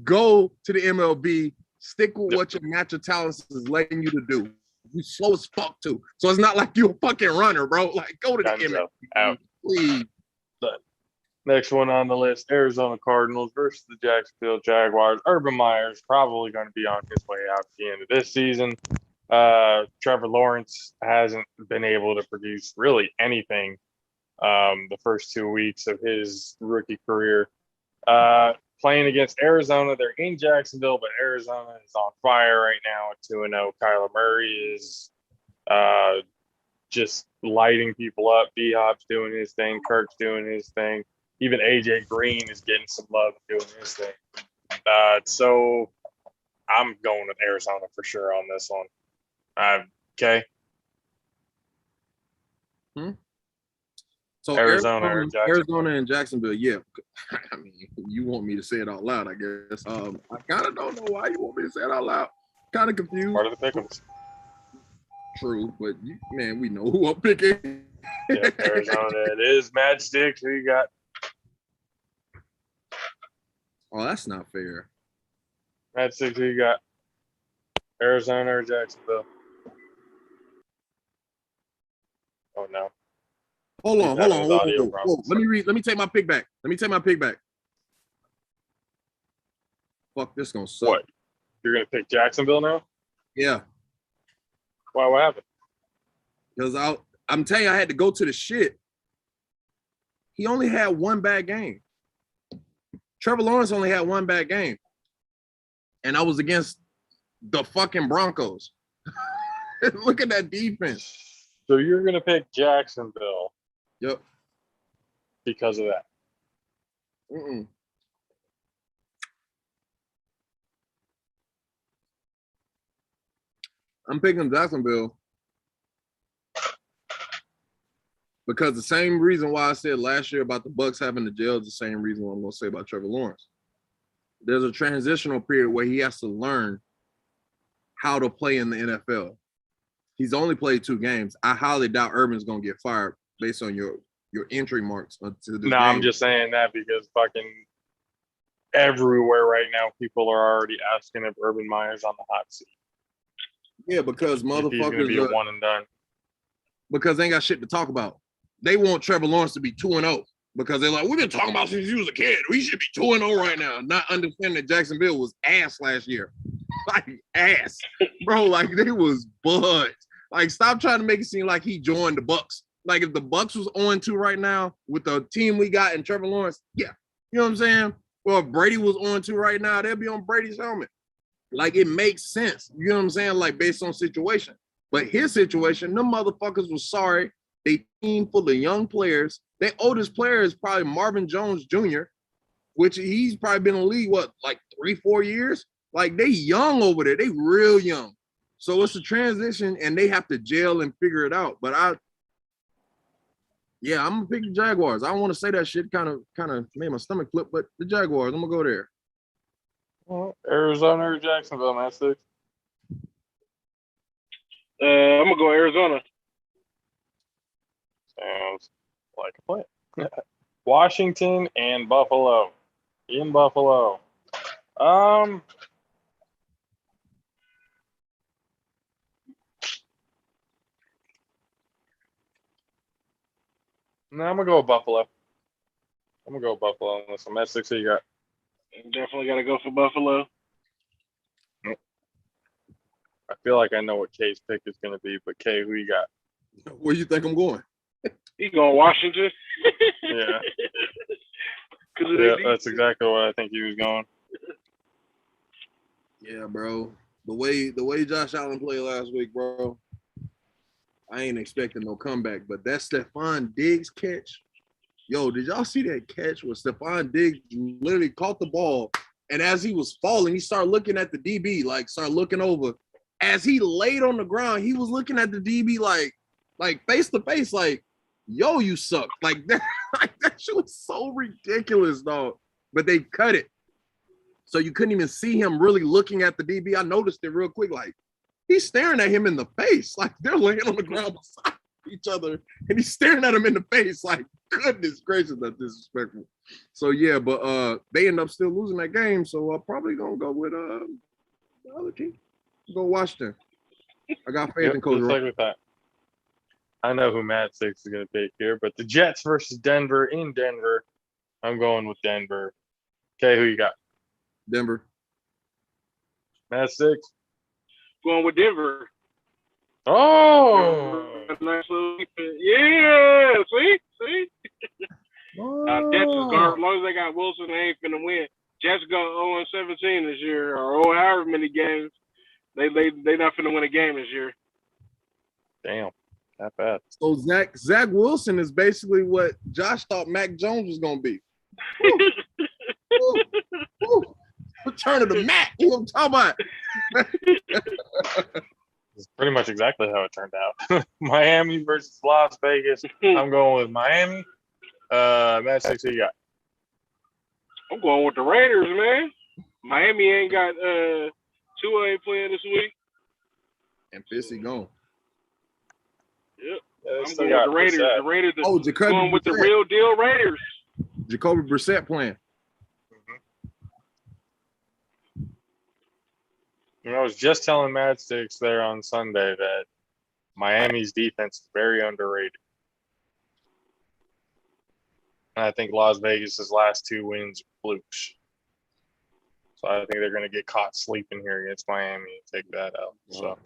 Speaker 3: Go to the MLB. Stick with what your natural talents is letting you to do. You slow as fuck too. So it's not like you're a fucking runner, bro. Like, go to the MLB.
Speaker 1: Out.
Speaker 3: Please.
Speaker 1: Next one on the list, Arizona Cardinals versus the Jacksonville Jaguars. Urban Meyer's probably going to be on his way out at the end of this season. Trevor Lawrence hasn't been able to produce really anything the first 2 weeks of his rookie career. Playing against Arizona, they're in Jacksonville, but Arizona is on fire right now at 2-0. Kyler Murray is just lighting people up. D-Hop's doing his thing. Kirk's doing his thing. Even A.J. Green is getting some love doing his thing. So I'm going with Arizona for sure on this one. Okay.
Speaker 3: So Arizona and Jacksonville, yeah. I mean, you want me to say it out loud, I guess. I kind of don't know why you want me to say it out loud. Kind of confused.
Speaker 1: Part of the pick'ems.
Speaker 3: True, but we know who I'm picking.
Speaker 1: Yeah, Arizona. It is Mad Sticks. Who you got?
Speaker 3: Oh, that's not fair.
Speaker 1: Mad Sticks. Who you got? Arizona or Jacksonville? Oh no.
Speaker 3: Hold on. Let me take my pick back. Fuck, this gonna suck.
Speaker 1: What? You're gonna pick Jacksonville now?
Speaker 3: Yeah.
Speaker 1: Why? What happened?
Speaker 3: Because I'm telling you, I had to go to the shit. He only had one bad game. Trevor Lawrence only had one bad game. And I was against the fucking Broncos. Look at that defense.
Speaker 1: So you're gonna pick Jacksonville?
Speaker 3: Yep.
Speaker 1: Because of that.
Speaker 3: I'm picking Jacksonville because the same reason why I said last year about the Bucs having the jail is the same reason why I'm going to say about Trevor Lawrence. There's a transitional period where he has to learn how to play in the NFL. He's only played 2 games. I highly doubt Urban's going to get fired based on your entry marks to the game.
Speaker 1: I'm just saying that because fucking everywhere right now, people are already asking if Urban Meyer's on the hot seat.
Speaker 3: Yeah, because motherfuckers
Speaker 1: he's gonna be a one and done.
Speaker 3: Because they ain't got shit to talk about. they want Trevor Lawrence to be 2-0 because they're like, we've been talking about since he was a kid. We should be 2-0 right now. Not understanding that Jacksonville was ass last year. Like ass. Bro, like they was buds. Like stop trying to make it seem like he joined the Bucks. Like if the Bucks was 0-2 right now with the team we got in Trevor Lawrence, yeah. You know what I'm saying? Well, if Brady was 0-2 right now, they'll be on Brady's helmet. Like it makes sense. You know what I'm saying? Like based on situation. But his situation, them motherfuckers was sorry. They team full of young players. Their oldest player is probably Marvin Jones Jr., which he's probably been in the league, what, like 3-4 years? Like they young over there. They real young. So it's a transition and they have to gel and figure it out. But I'm gonna pick the Jaguars. I don't want to say that shit kind of made my stomach flip, but the Jaguars, I'm gonna go there.
Speaker 1: Well, Arizona or Jacksonville, man. Six.
Speaker 2: I'm gonna go Arizona.
Speaker 1: Sounds like a plan. Washington and Buffalo. In Buffalo. No, I'm gonna go with Buffalo. I'm gonna go with Buffalo unless I'm at 6. Who you got?
Speaker 2: Definitely got to go for Buffalo.
Speaker 1: I feel like I know what K's pick is gonna be, but K, who you got?
Speaker 3: Where you think I'm going?
Speaker 2: He going Washington.
Speaker 1: Yeah. Yeah, that's exactly what I think he was going.
Speaker 3: Yeah, bro. The way Josh Allen played last week, bro. I ain't expecting no comeback, but that Stephon Diggs catch. Yo, did y'all see that catch where Stephon Diggs literally caught the ball, and as he was falling, he started looking at the DB, like started looking over. As he laid on the ground, he was looking at the DB like face to face, like, yo, you suck. Like that shit was so ridiculous, dog. But they cut it. So you couldn't even see him really looking at the DB. I noticed it real quick, like he's staring at him in the face, like they're laying on the ground beside each other, and he's staring at him in the face, like, goodness gracious, that's disrespectful. So yeah, but they end up still losing that game. So I'm probably gonna go with the other team. Go Washington. I got faith in Coach.
Speaker 1: Just like with that. I know who Matt Six is gonna pick here, but the Jets versus Denver in Denver. I'm going with Denver. Okay, who you got?
Speaker 3: Denver.
Speaker 1: Matt Six.
Speaker 2: Going with Denver.
Speaker 1: Oh,
Speaker 2: nice little, yeah. See. Jets is garbage. As long as they got Wilson, they ain't finna win. Jets go 0-17 this year, or however many games. They not finna win a game this year.
Speaker 1: Damn, not bad.
Speaker 3: So Zach Wilson is basically what Josh thought Mac Jones was gonna be. Return of the Mac. You know what I'm talking about?
Speaker 1: It's pretty much exactly how it turned out. Miami versus Las Vegas. I'm going with Miami. Matt Six, who you got?
Speaker 2: I'm going with the Raiders, man. Miami ain't got Tua ain't playing this week.
Speaker 3: And Fissy gone.
Speaker 2: Yep.
Speaker 1: Yeah,
Speaker 2: I'm going with the Raiders.
Speaker 1: Brissett.
Speaker 2: The Raiders are
Speaker 3: Jacoby
Speaker 2: going with the
Speaker 3: Brissett.
Speaker 2: real deal Raiders.
Speaker 3: Jacoby Brissett playing.
Speaker 1: You know, I was just telling Matt Six there on Sunday that Miami's defense is very underrated. And I think Las Vegas' last 2 wins are flukes. So I think they're going to get caught sleeping here against Miami and take that out. So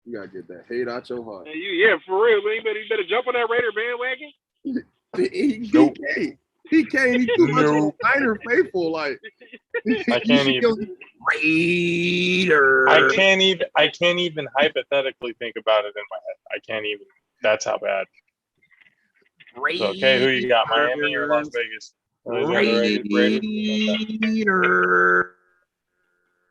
Speaker 3: You gotta get that hate out your heart.
Speaker 2: Yeah, for real, man. You better jump on that Raider bandwagon.
Speaker 3: He can't. He can't. He's too much of a Niner faithful. Like
Speaker 1: I can't even.
Speaker 3: Raider.
Speaker 1: I can't even hypothetically think about it in my head. I can't even. That's how bad. So, okay, who you got, Miami or Las Vegas?
Speaker 3: Raider.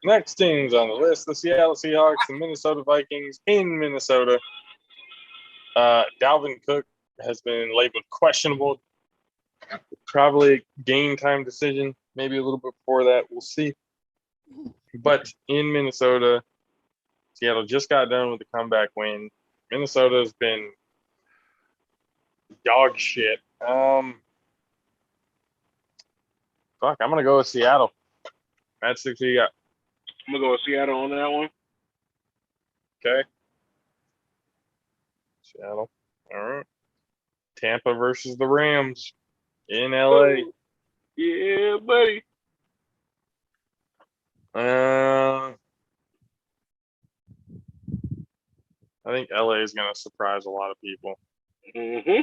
Speaker 1: Next teams on the list: the Seattle Seahawks, the Minnesota Vikings in Minnesota. Dalvin Cook has been labeled questionable. Probably a game time decision, maybe a little bit before that. We'll see. But in Minnesota, Seattle just got done with the comeback win. Minnesota's been dog shit. Fuck, I'm gonna go with Seattle. That's 6 you got.
Speaker 2: I'm gonna go with Seattle on that one.
Speaker 1: Okay. Seattle. All right. Tampa versus the Rams in LA.
Speaker 2: Yeah, buddy.
Speaker 1: I think LA is going to surprise a lot of people.
Speaker 2: Mm-hmm.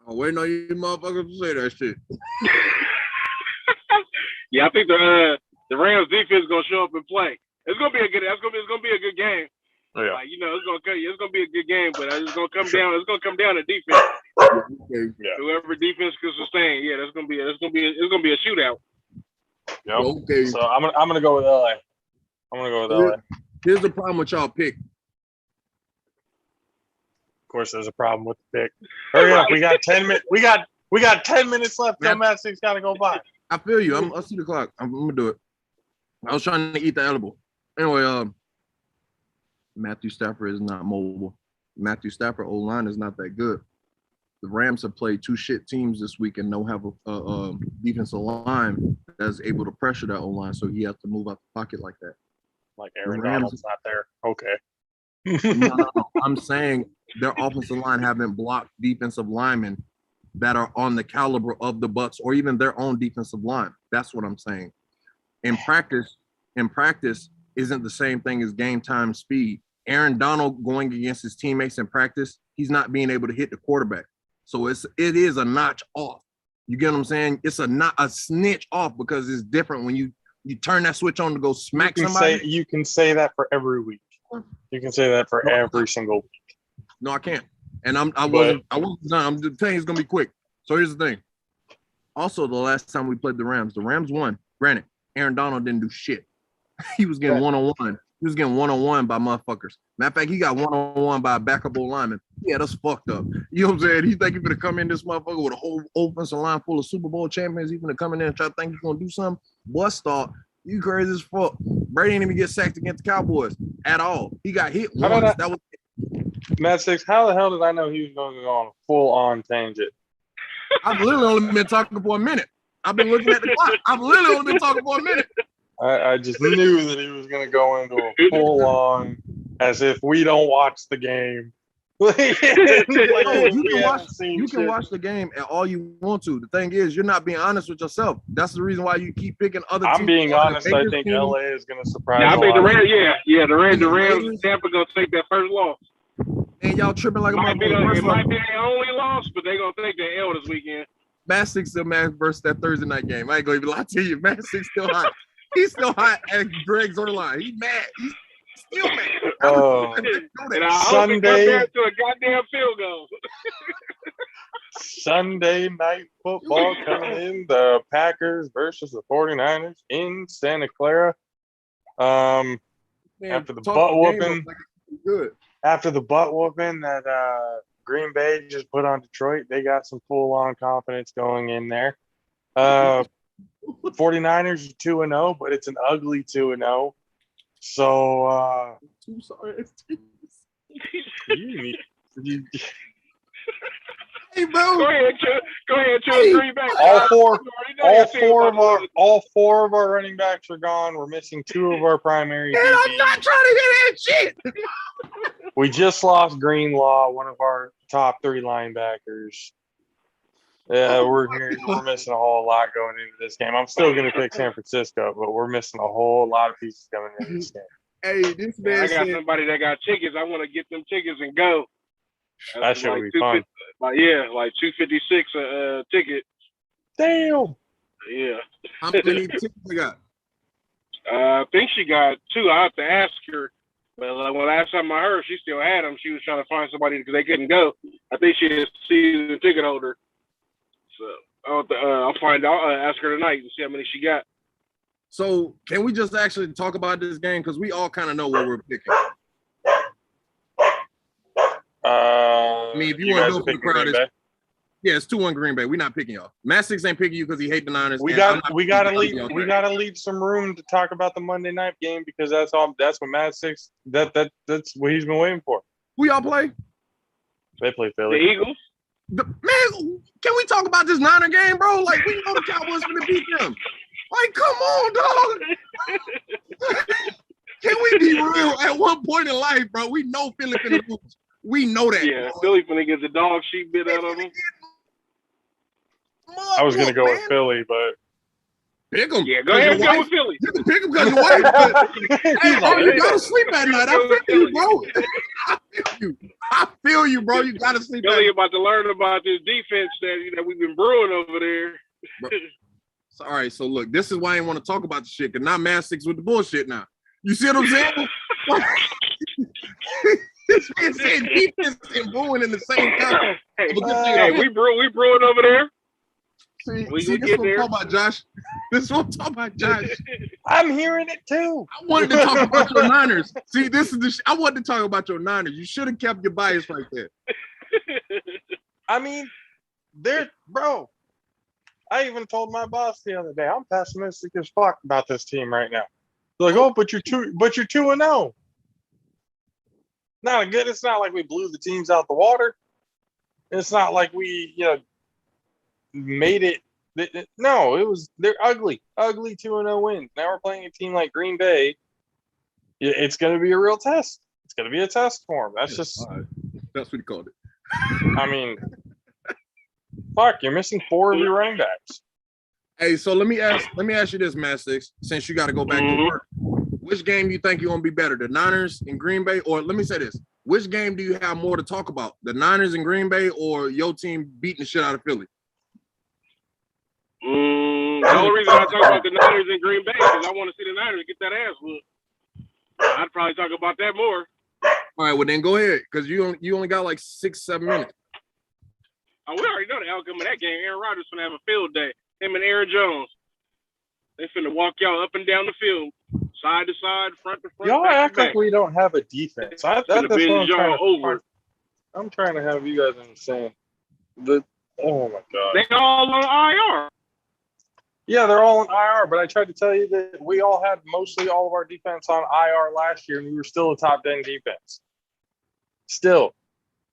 Speaker 3: I'm waiting on you motherfuckers to say that shit.
Speaker 2: Yeah, I think the Rams defense is gonna show up and play. It's gonna be a good game.
Speaker 1: Yeah.
Speaker 2: Like, it's gonna be a good game, but it's gonna come down. It's gonna come down to defense.
Speaker 3: Okay.
Speaker 1: Yeah.
Speaker 2: Whoever defense can sustain, it's gonna be a shootout.
Speaker 1: Yep.
Speaker 3: Okay.
Speaker 1: So I'm gonna go with LA. LA.
Speaker 3: Here's the problem with y'all pick.
Speaker 1: Of course, there's a problem with the pick. Hurry up! We got 10 minutes. We got 10 minutes left. Till Matt Six got to go by.
Speaker 3: I feel you. I see the clock. I'm gonna do it. I was trying to eat the edible. Anyway, Matthew Stafford is not mobile. Matthew Stafford O-line is not that good. The Rams have played two shit teams this week and don't have a defensive line that's able to pressure that O-line, so he has to move out the pocket like that.
Speaker 1: Like Aaron Donald's not there. Okay.
Speaker 3: No. I'm saying their offensive line haven't blocked defensive linemen that are on the caliber of the Bucs or even their own defensive line. That's what I'm saying. In practice isn't the same thing as game time speed. Aaron Donald going against his teammates in practice, he's not being able to hit the quarterback. So it is a notch off. You get what I'm saying? It's a snitch off because it's different when you turn that switch on to go smack somebody.
Speaker 1: You can say that for every week. You can say that for every single week.
Speaker 3: No, I can't. And I wasn't done. I'm just telling you it's gonna be quick. So here's the thing. Also, the last time we played the Rams won. Granted, Aaron Donald didn't do shit. He was getting one-on-one. He was getting one-on-one by motherfuckers. Matter of fact, he got one-on-one by a backup lineman. Yeah, that's fucked up. You know what I'm saying? He think he's gonna come in this motherfucker with a whole offensive line full of Super Bowl champions. He's gonna come in there and try to think he's gonna do something. Bust thought, you crazy as fuck. Brady didn't even get sacked against the Cowboys at all. He got hit once. That was
Speaker 1: Matt Six, how the hell did I know he was going to go on a full-on tangent?
Speaker 3: I've literally only been talking for a minute. I've been looking at the clock. I've literally only been talking for a minute.
Speaker 1: I just knew that he was going to go into a full-on, as if we don't watch the game.
Speaker 3: You can watch the game and all you want to. The thing is, you're not being honest with yourself. That's the reason why you keep picking other teams.
Speaker 1: I'm being honest. I think LA is going to surprise.
Speaker 2: Yeah, I think the Rams. The Rams. Tampa gonna take that first loss.
Speaker 3: And y'all tripping like
Speaker 2: it might be their only loss, but they're gonna take that L this weekend.
Speaker 3: Matt Six still mad versus that Thursday night game. I ain't gonna even lie to you. Matt Six still hot. He's still hot at Greg's line. He's mad. He's still mad.
Speaker 2: And I hope it comes down to a goddamn field goal.
Speaker 1: Sunday night football coming in. The Packers versus the 49ers in Santa Clara. After the butt whooping.
Speaker 3: Good.
Speaker 1: After the butt whooping that Green Bay just put on Detroit, they got some full-on confidence going in there. 49ers are 2-0, but it's an ugly 2-0. So,
Speaker 3: I'm sorry.
Speaker 2: Hey, bro. Go ahead, Green Bay.
Speaker 1: All four of our running backs are gone. We're missing two of our primary.
Speaker 3: And I'm not trying to hear that shit.
Speaker 1: We just lost Greenlaw, one of our top three linebackers. Yeah, we're missing a whole lot going into this game. I'm still going to pick San Francisco, but we're missing a whole lot of pieces coming into this game.
Speaker 3: Hey, this man.
Speaker 2: I got somebody that got tickets. I want to get them tickets and go.
Speaker 1: That shit would be fun.
Speaker 2: Like $256 a ticket.
Speaker 1: Damn.
Speaker 2: Yeah.
Speaker 3: How many tickets you got?
Speaker 2: I think she got two. I have to ask her. But when last time I heard, she still had them. She was trying to find somebody because they couldn't go. I think she is a season ticket holder. So I'll find out. Ask her tonight and see how many she got.
Speaker 3: So can we just actually talk about this game because we all kind of know what we're picking. I mean, if you want to go for the crowd, it's 2-1 Green Bay. We're not picking y'all. Matt Six ain't picking you because he hate the Niners.
Speaker 1: We gotta leave some room to talk about the Monday night game because that's what Matt Six that's what he's been waiting for.
Speaker 3: Who y'all play?
Speaker 1: They play Philly.
Speaker 2: The Eagles.
Speaker 3: Man, can we talk about this Niner game, bro? Like we know the Cowboys gonna beat them. Like, come on, dog. Can we be real? At one point in life, bro, we know Philly finna lose. We know that.
Speaker 2: Yeah, Philly finna get the dog sheet bit out of him.
Speaker 1: I was gonna go with Philly, but
Speaker 3: pick them.
Speaker 2: Yeah, go ahead and go with Philly.
Speaker 3: You can pick them because your wife. But, hey, bro, you gotta sleep at night. I feel you, bro. I feel you, bro. You gotta sleep.
Speaker 2: Philly about to learn about this defense that we've been brewing over there.
Speaker 3: So, all right, so look, this is why I didn't want to talk about the shit, because now Man Six with the bullshit now. You see what I'm saying? It's saying defense and brewing in the same time.
Speaker 2: Hey, we brewing over there.
Speaker 3: See, this is what I'm talking about, Josh. This is what I'm talking about, Josh.
Speaker 1: I'm hearing it too.
Speaker 3: I wanted to talk about your Niners. See, this is I wanted to talk about your Niners. You should have kept your bias right there.
Speaker 1: I mean, bro. I even told my boss the other day, I'm pessimistic as fuck about this team right now. They're like, but you're 2-0. Not good. It's not like we blew the teams out the water. It's not like we, made it. No, they're ugly 2-0 wins. Now we're playing a team like Green Bay. It's going to be a real test. It's going to be a test for them. That's
Speaker 3: what he called it.
Speaker 1: I mean, fuck, you're missing 4 of your running backs.
Speaker 3: Hey, so let me ask you this, Man Six, since you got to go back to work. Which game do you think you're going to be better, the Niners in Green Bay? Or let me say this. Which game do you have more to talk about, the Niners in Green Bay or your team beating the shit out of Philly?
Speaker 2: The only reason I talk about the Niners in Green Bay is because I want to see the Niners get that ass whooped. I'd probably talk about that more.
Speaker 3: All right, well then go ahead, because you only got like 6-7 minutes.
Speaker 2: Oh, we already know the outcome of that game. Aaron Rodgers finna have a field day. Him and Aaron Jones. They finna walk y'all up and down the field, side to side, front to front.
Speaker 1: Y'all act like we don't have a defense. That's what I'm trying to have you guys understand. Oh my god.
Speaker 2: They all on IR.
Speaker 1: Yeah, they're all on IR, but I tried to tell you that we all had mostly all of our defense on IR last year, and we were still a top 10 defense. Still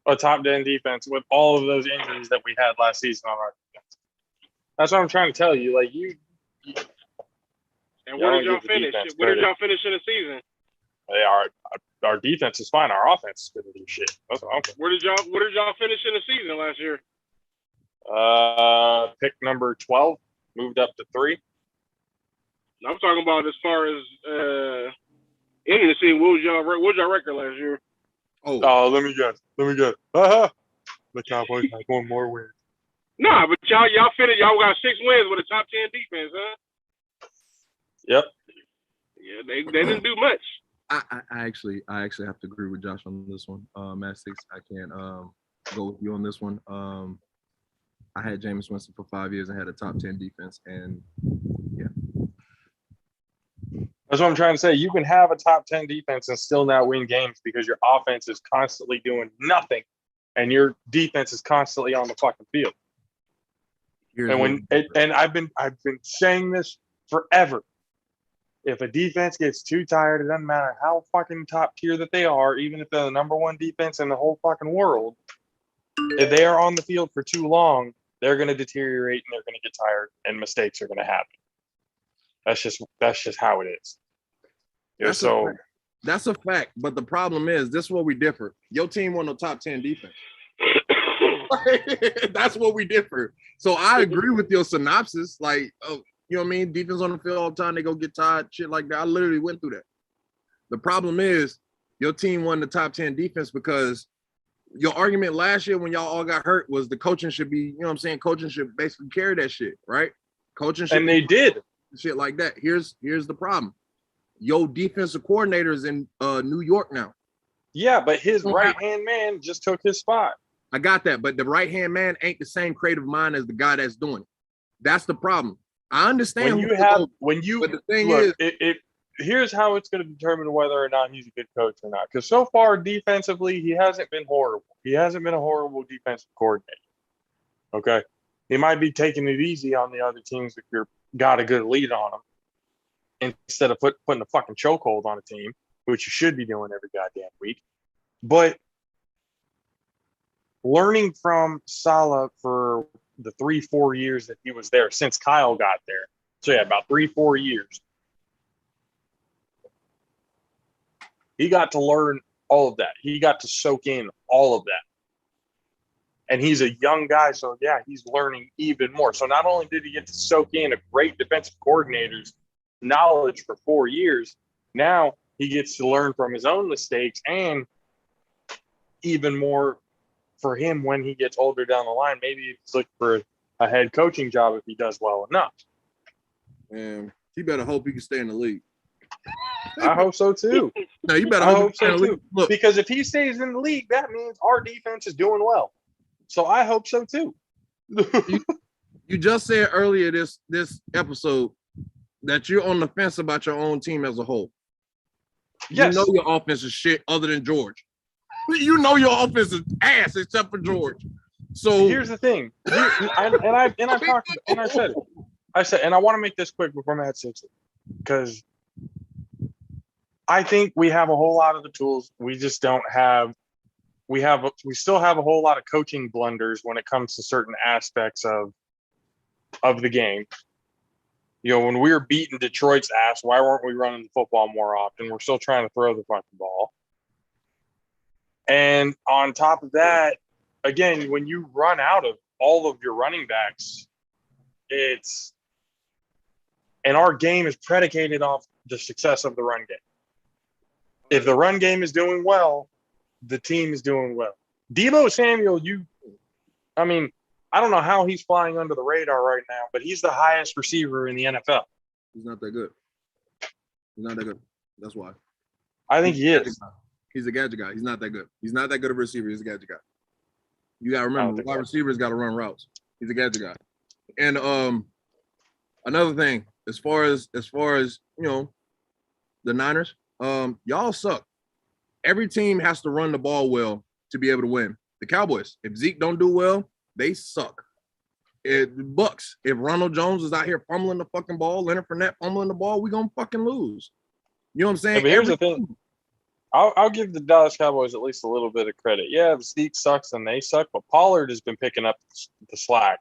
Speaker 1: a top 10 defense with all of those injuries that we had last season on our defense. That's what I'm trying to tell you. Like
Speaker 2: And where did y'all finish? Where did y'all finish in the season?
Speaker 1: Our defense is fine. Our offense is gonna do shit. That's what I'm saying.
Speaker 2: Where did y'all finish in the season last year?
Speaker 1: Pick number 12, moved up to 3.
Speaker 2: I'm talking about as far as ending the season. What was y'all record last year?
Speaker 1: Oh, let me guess. The Cowboys had 1 more win.
Speaker 2: Nah, but y'all finished. Y'all got 6 wins with a top 10 defense, huh?
Speaker 1: Yep.
Speaker 2: Yeah, they didn't do much.
Speaker 3: I actually have to agree with Josh on this one. Matt Six, I can't go with you on this one. I had Jameis Winston for 5 years and had a top 10 defense, and yeah.
Speaker 1: That's what I'm trying to say. You can have a top 10 defense and still not win games because your offense is constantly doing nothing, and your defense is constantly on the fucking field. And I've been saying this forever. If a defense gets too tired, it doesn't matter how fucking top tier that they are, even if they're the number 1 defense in the whole fucking world, if they are on the field for too long, they're going to deteriorate and they're going to get tired and mistakes are going to happen. That's just how it is.
Speaker 3: That's a fact. But the problem is, this is where we differ. Your team won the top 10 defense. That's what we differ. So I agree with your synopsis. Like, you know what I mean? Defense on the field all the time, they go get tired, shit like that. I literally went through that. The problem is your team won the top 10 defense because your argument last year when y'all all got hurt was the coaching should be, you know what I'm saying? Coaching should basically carry that shit, right? Coaching should.
Speaker 1: And they did.
Speaker 3: Shit like that. Here's the problem. Your defensive coordinator is in New York now.
Speaker 1: Yeah, but his right-hand man just took his spot.
Speaker 3: I got that, but the right-hand man ain't the same creative mind as the guy that's doing it. That's the problem. I understand. But the thing is,
Speaker 1: here's how it's going to determine whether or not he's a good coach or not. Because so far, defensively, he hasn't been horrible. He hasn't been a horrible defensive coordinator. Okay, he might be taking it easy on the other teams if you're got a good lead on them, instead of putting a fucking chokehold on a team, which you should be doing every goddamn week. But learning from Saleh for the 3-4 years that he was there since Kyle got there. So yeah, about 3-4 years. He got to learn all of that. He got to soak in all of that. And he's a young guy, so yeah, he's learning even more. So not only did he get to soak in a great defensive coordinator's knowledge for 4 years, now he gets to learn from his own mistakes and even more for him when he gets older down the line. Maybe he's looking for a head coaching job if he does well enough.
Speaker 3: And he better hope he can stay in the league.
Speaker 1: I hope so too.
Speaker 3: No, you better
Speaker 1: hope so
Speaker 3: too. Look,
Speaker 1: because if he stays in the league, that means our defense is doing well. So I hope so too.
Speaker 3: you just said earlier this episode that you're on the fence about your own team as a whole.
Speaker 1: Yes.
Speaker 3: You know your offense is shit other than George. You know your offense is ass except for George. So
Speaker 1: here's the thing. I said, and I want to make this quick before Matt says it, because I think we have a whole lot of the tools. We just don't have. We still have a whole lot of coaching blunders when it comes to certain aspects of the game. You know, when we were beating Detroit's ass, why weren't we running the football more often? We're still trying to throw the fucking ball. And on top of that, again, when you run out of all of your running backs, and our game is predicated off the success of the run game. If the run game is doing well, the team is doing well. Deebo Samuel, I don't know how he's flying under the radar right now, but he's the highest receiver in the NFL.
Speaker 3: He's not that good. That's why.
Speaker 1: I think he is.
Speaker 3: He's a gadget guy. He's not that good. He's not that good of a receiver. He's a gadget guy. You got to remember, wide receivers got to run routes. He's a gadget guy. And another thing, as far as the Niners, y'all suck. Every team has to run the ball well to be able to win. The Cowboys, if Zeke don't do well, they suck. Bucks, if Ronald Jones is out here fumbling the fucking ball, Leonard Fournette fumbling the ball, we gonna fucking lose. You know what I'm saying?
Speaker 1: Yeah, but here's the thing. I'll give the Dallas Cowboys at least a little bit of credit. Yeah, if Zeke sucks, then they suck, but Pollard has been picking up the slack.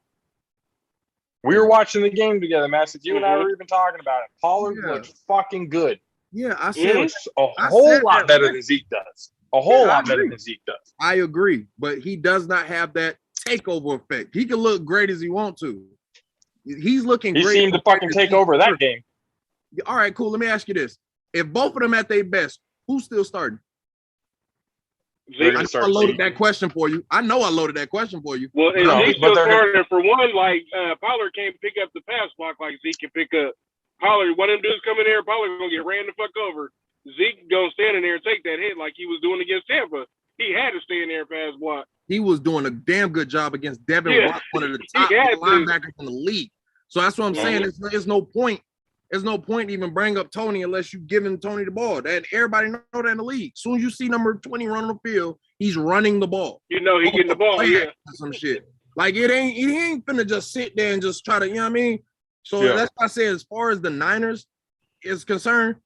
Speaker 1: We were watching the game together, Matt. You and I were even talking about it. Pollard looks fucking good.
Speaker 3: Yeah, I said
Speaker 1: it's a whole lot better than Zeke does. A whole lot better than Zeke does.
Speaker 3: I agree, but he does not have that takeover effect. He can look great as he wants to. He's looking great.
Speaker 1: He seemed to fucking take over that game.
Speaker 3: All right, cool. Let me ask you this. If both of them at their best, who's still starting? I loaded that question for you. I know I loaded that question for you.
Speaker 2: Well, if Zeke's still starting, for one, like Pollard can't pick up the pass block like Zeke can pick up. Pollard, one of them dudes coming there, Pollard's going to get ran the fuck over. Zeke going to stand in there and take that hit like he was doing against Tampa. He had to stay in there and pass block.
Speaker 3: He was doing a damn good job against Devin Rock, one of the top linebackers in the league. So that's what I'm saying. There's no point. There's no point even bring up Tony unless you giving Tony the ball. That everybody know that in the league. As soon as you see number 20 running the field, he's running the ball.
Speaker 2: You know he getting the ball, yeah.
Speaker 3: Some shit. Like he ain't finna just sit there and just try to, you know what I mean? So that's why I say as far as the Niners is concerned,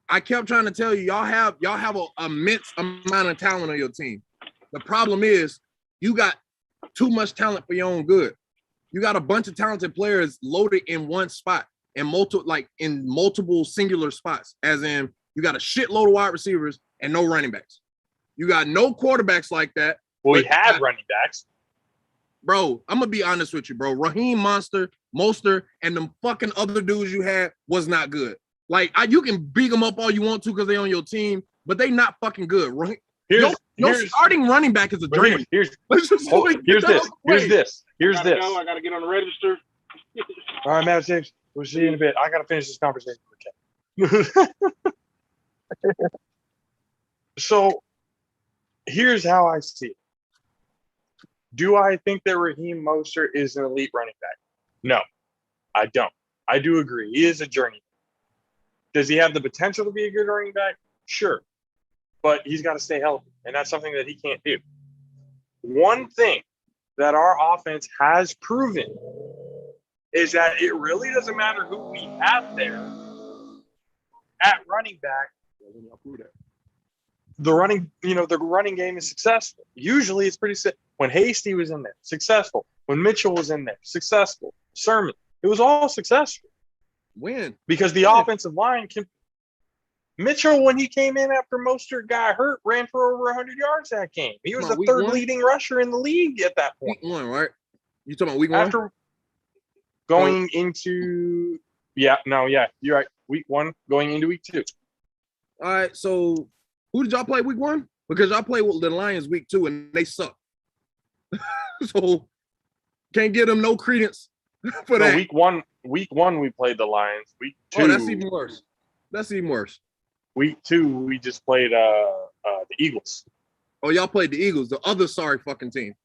Speaker 3: I kept trying to tell you, y'all have an immense amount of talent on your team. The problem is you got too much talent for your own good. You got a bunch of talented players loaded in one spot and multiple singular spots, as in you got a shitload of wide receivers and no running backs. You got no quarterbacks like that.
Speaker 1: Well, we have running backs.
Speaker 3: Bro, I'm going to be honest with you, bro. Raheem Mostert, and them fucking other dudes you had was not good. Like, you can beat them up all you want to because they on your team, but they not fucking good. Your starting running back is a dream.
Speaker 1: Here's this. I
Speaker 2: got to get on the register.
Speaker 1: All right, Matt James. We'll see you in a bit. I got to finish this conversation with Ken. So, here's how I see it. Do I think that Raheem Mostert is an elite running back? No, I don't. I do agree. He is a journeyman. Does he have the potential to be a good running back? Sure. But he's got to stay healthy, and that's something that he can't do. One thing that our offense has proven is that it really doesn't matter who we have there at running back. The running game is successful. Usually it's pretty simple. When Hasty was in there, successful. When Mitchell was in there, successful. Sermon, it was all successful.
Speaker 3: When?
Speaker 1: Because the offensive line can. Mitchell, when he came in after Mostert got hurt, ran for over 100 yards that game. He was the third leading rusher in the league at that point.
Speaker 3: Week 1, right? You talking about week 1?
Speaker 1: After going into you're right. Week 1 going into week 2.
Speaker 3: All right, so who did y'all play week 1? Because y'all played with the Lions week 2 and they suck. So can't give them no credence for that.
Speaker 1: Week one we played the Lions. Week 2.
Speaker 3: Oh, that's even worse.
Speaker 1: Week 2 we just played the Eagles.
Speaker 3: Oh, y'all played the Eagles, the other sorry fucking team.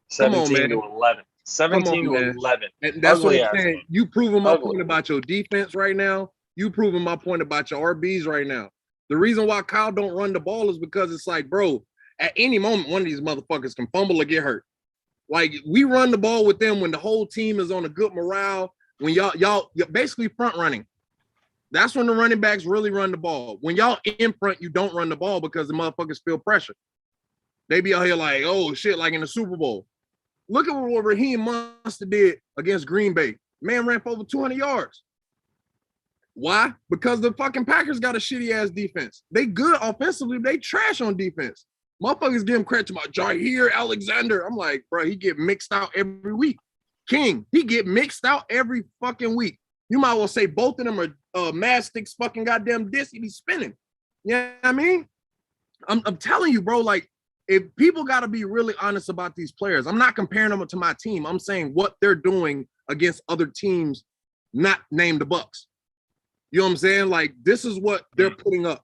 Speaker 1: 17 to 11. 17 to 11.
Speaker 3: And that's what I'm saying. You proving my point about your defense right now. You proving my point about your RBs right now. The reason why Kyle don't run the ball is because it's like, bro, at any moment, one of these motherfuckers can fumble or get hurt. Like, we run the ball with them when the whole team is on a good morale, when y'all basically front running. That's when the running backs really run the ball. When y'all in front, you don't run the ball because the motherfuckers feel pressure. They be out here like, oh, shit, like in the Super Bowl. Look at what Raheem Mostert did against Green Bay. Man ran for over 200 yards. Why? Because the fucking Packers got a shitty-ass defense. They good offensively, but they trash on defense. Motherfuckers give him credit to my Jair Alexander. I'm like, bro, he get mixed out every week. King, he get mixed out every fucking week. You might well say both of them are Mastick's fucking goddamn disc. He be spinning. You know what I mean? I'm telling you, bro, like, if people got to be really honest about these players, I'm not comparing them to my team. I'm saying what they're doing against other teams, not named the Bucks. You know what I'm saying? Like, this is what they're putting up.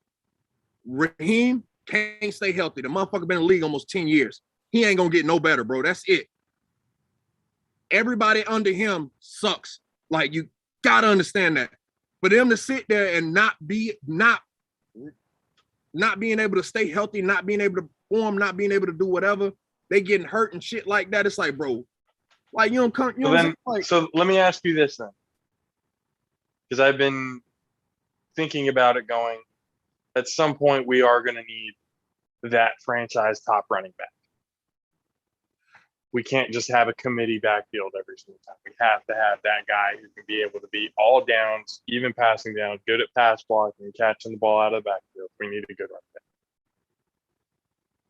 Speaker 3: Raheem can't stay healthy. The motherfucker been in the league almost 10 years. He ain't gonna get no better, bro. That's it. Everybody under him sucks. Like, you gotta understand that. For them to sit there and not being able to stay healthy, not being able to perform, not being able to do whatever, they getting hurt and shit like that. It's like, bro, like, you don't come. You know what I'm saying? Like,
Speaker 1: so let me ask you this then, because I've been thinking about it going, at some point we are going to need that franchise top running back. We can't just have a committee backfield every single time. We have to have that guy who can be able to be all downs, even passing down, good at pass blocking, catching the ball out of the backfield. We need a good running back.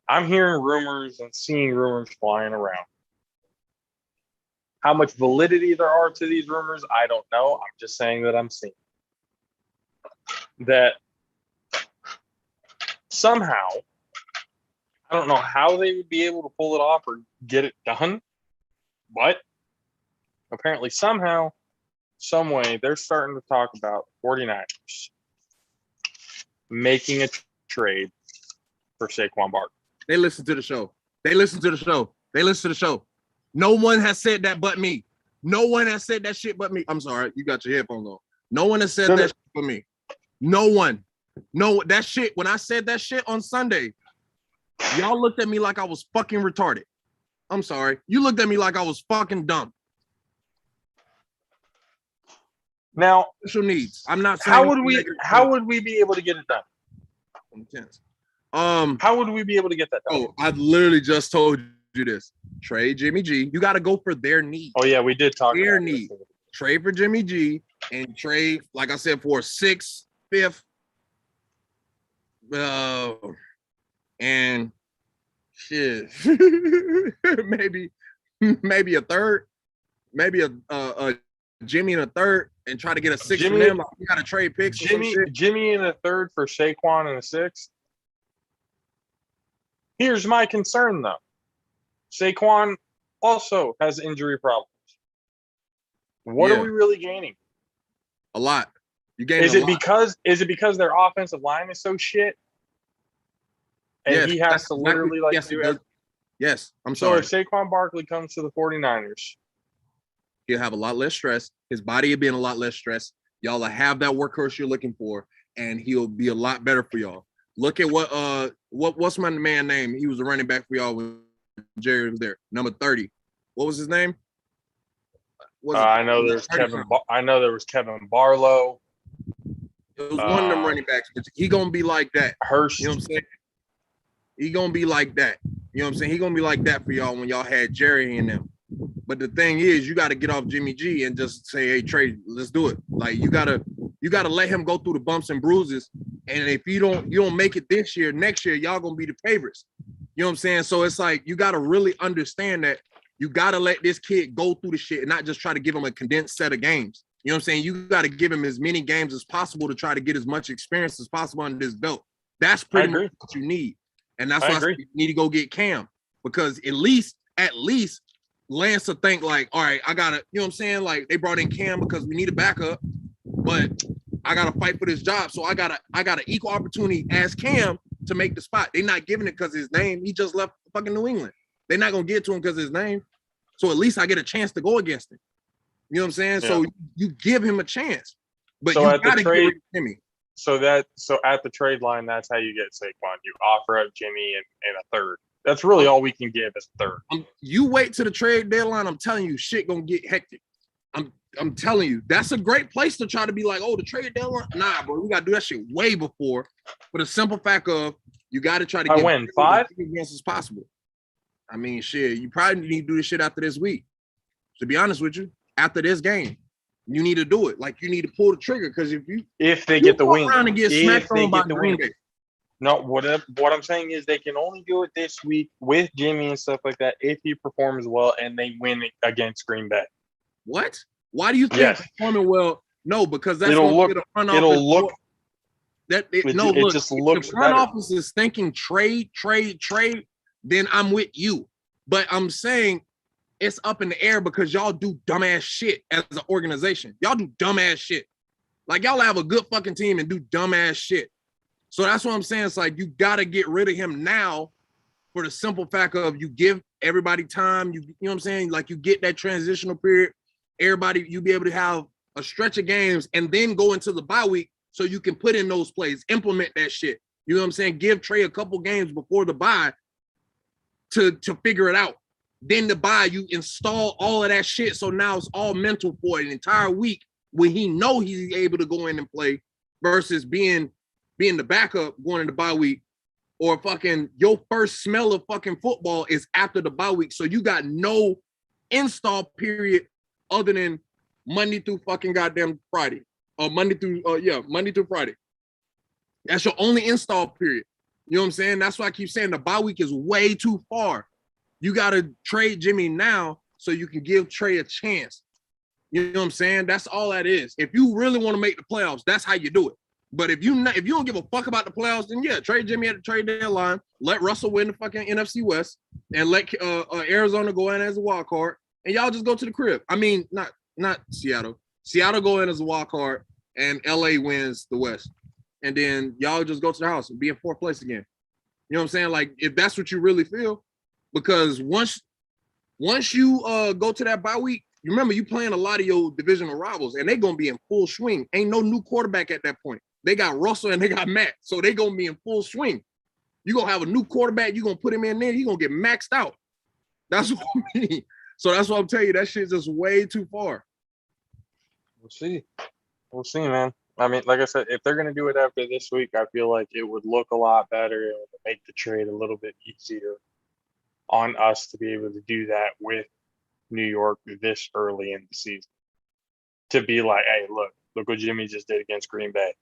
Speaker 1: I'm hearing rumors and seeing rumors flying around. How much validity there are to these rumors, I don't know. I'm just saying that I'm seeing that somehow, I don't know how they would be able to pull it off or get it done, but apparently somehow, some way, they're starting to talk about 49ers making a trade for Saquon Barkley.
Speaker 3: they listen to the show. No one has said that but me. No one has said that shit but me. I'm sorry, you got your headphones on. No one has said that shit but me. No one. No, that shit, when I said that shit on Sunday, y'all looked at me like I was fucking retarded. I'm sorry. You looked at me like I was fucking dumb.
Speaker 1: Now,
Speaker 3: Special needs. I'm not saying
Speaker 1: how would we be able to get it done? How would we be able to get that done?
Speaker 3: Oh, I literally just told you this. Trade Jimmy G. You got to go for their need.
Speaker 1: Oh yeah, we did talk
Speaker 3: their
Speaker 1: about
Speaker 3: need.
Speaker 1: this.
Speaker 3: Trade for Jimmy G and trade, like I said, for a 6th, 5th, and shit, maybe a 3rd, maybe a Jimmy and a 3rd, and try to get a 6th from them. Like, you got to trade picks.
Speaker 1: Jimmy and a 3rd for Saquon and a 6th. Here's my concern though. Saquon also has injury problems. What are we really gaining?
Speaker 3: A lot. You gain.
Speaker 1: Is it because their offensive line is so shit? And he has to literally do it.
Speaker 3: Yes, I'm sorry.
Speaker 1: So if Saquon Barkley comes to the 49ers,
Speaker 3: he'll have a lot less stress. His body will be in a lot less stress. Y'all will have that workhorse you're looking for, and he'll be a lot better for y'all. Look at what's my man name? He was a running back for y'all when Jerry was there. Number 30. What was his name?
Speaker 1: I know there was Kevin Barlow.
Speaker 3: It was one of them running backs, but he gonna be like that.
Speaker 1: Hurst.
Speaker 3: You know what I'm saying? He gonna be like that. You know what I'm saying? He gonna be like that for y'all when y'all had Jerry and them. But the thing is, you got to get off Jimmy G and just say, "Hey, trade, let's do it." Like, you gotta let him go through the bumps and bruises And if you don't make it this year, next year, y'all gonna be the favorites. You know what I'm saying? So it's like you gotta really understand that you gotta let this kid go through the shit and not just try to give him a condensed set of games. You know what I'm saying? You gotta give him as many games as possible to try to get as much experience as possible under this belt. That's pretty much what you need. And that's why you need to go get Cam. Because at least Lance will think like, all right, I gotta, you know what I'm saying? Like they brought in Cam because we need a backup, but I gotta fight for this job. So I got an equal opportunity as Cam to make the spot. They're not giving it because his name. He just left fucking New England. They're not gonna get to him because his name. So at least I get a chance to go against him. You know what I'm saying? Yeah. So you give him a chance. But so you gotta get rid of Jimmy.
Speaker 1: So at the trade line, that's how you get Saquon. You offer up Jimmy and a third. That's really all we can give is a third.
Speaker 3: You wait to the trade deadline. I'm telling you, shit gonna get hectic. I'm telling you, that's a great place to try to be like, oh, the trade deadline. Nah, bro, we gotta do that shit way before. For the simple fact of you got to try to get
Speaker 1: win 5
Speaker 3: against as possible. I mean, shit, you probably need to do this shit after this week. To be honest with you, after this game, you need to do it. Like you need to pull the trigger because
Speaker 1: if they get the win,
Speaker 3: around and get smacked on by Green Bay.
Speaker 1: No, what I'm saying is they can only do it this week with Jimmy and stuff like that if he performs well and they win against Green Bay.
Speaker 3: What? Why do you think performing well? No, because that's
Speaker 1: it'll look.
Speaker 3: It'll look.
Speaker 1: It just looks.
Speaker 3: The front office is thinking trade. Then I'm with you, but I'm saying it's up in the air because y'all do dumbass shit as an organization. Y'all do dumbass shit. Like y'all have a good fucking team and do dumbass shit. So that's what I'm saying. It's like you got to get rid of him now for the simple fact of you give everybody time. You know what I'm saying? Like you get that transitional period. Everybody, you be able to have a stretch of games and then go into the bye week so you can put in those plays, implement that shit. You know what I'm saying? Give Trey a couple games before the bye to figure it out. Then the bye, you install all of that shit. So now it's all mental for an entire week when he know he's able to go in and play versus being the backup going into the bye week, or fucking your first smell of fucking football is after the bye week. So you got no install period other than Monday through fucking goddamn Friday. Or Monday through Friday. That's your only install period. You know what I'm saying? That's why I keep saying the bye week is way too far. You got to trade Jimmy now so you can give Trey a chance. You know what I'm saying? That's all that is. If you really want to make the playoffs, that's how you do it. But if you don't give a fuck about the playoffs, then yeah, trade Jimmy at the trade deadline. Let Russell win the fucking NFC West and let Arizona go in as a wild card, and y'all just go to the crib. I mean, not Seattle. Seattle go in as a wild card, and LA wins the West, and then y'all just go to the house and be in fourth place again. You know what I'm saying? Like if that's what you really feel, because once you go to that bye week, you remember you playing a lot of your divisional rivals, and they're gonna be in full swing. Ain't no new quarterback at that point. They got Russell and they got Matt, so they're gonna be in full swing. You're gonna have a new quarterback, you're gonna put him in there, you're gonna get maxed out. That's what I mean. So that's what I'm telling you, that shit's just way too far.
Speaker 1: We'll see, man. I mean, like I said, if they're gonna do it after this week, I feel like it would look a lot better. It would make the trade a little bit easier on us to be able to do that with New York this early in the season. To be like, hey, look what Jimmy just did against Green Bay.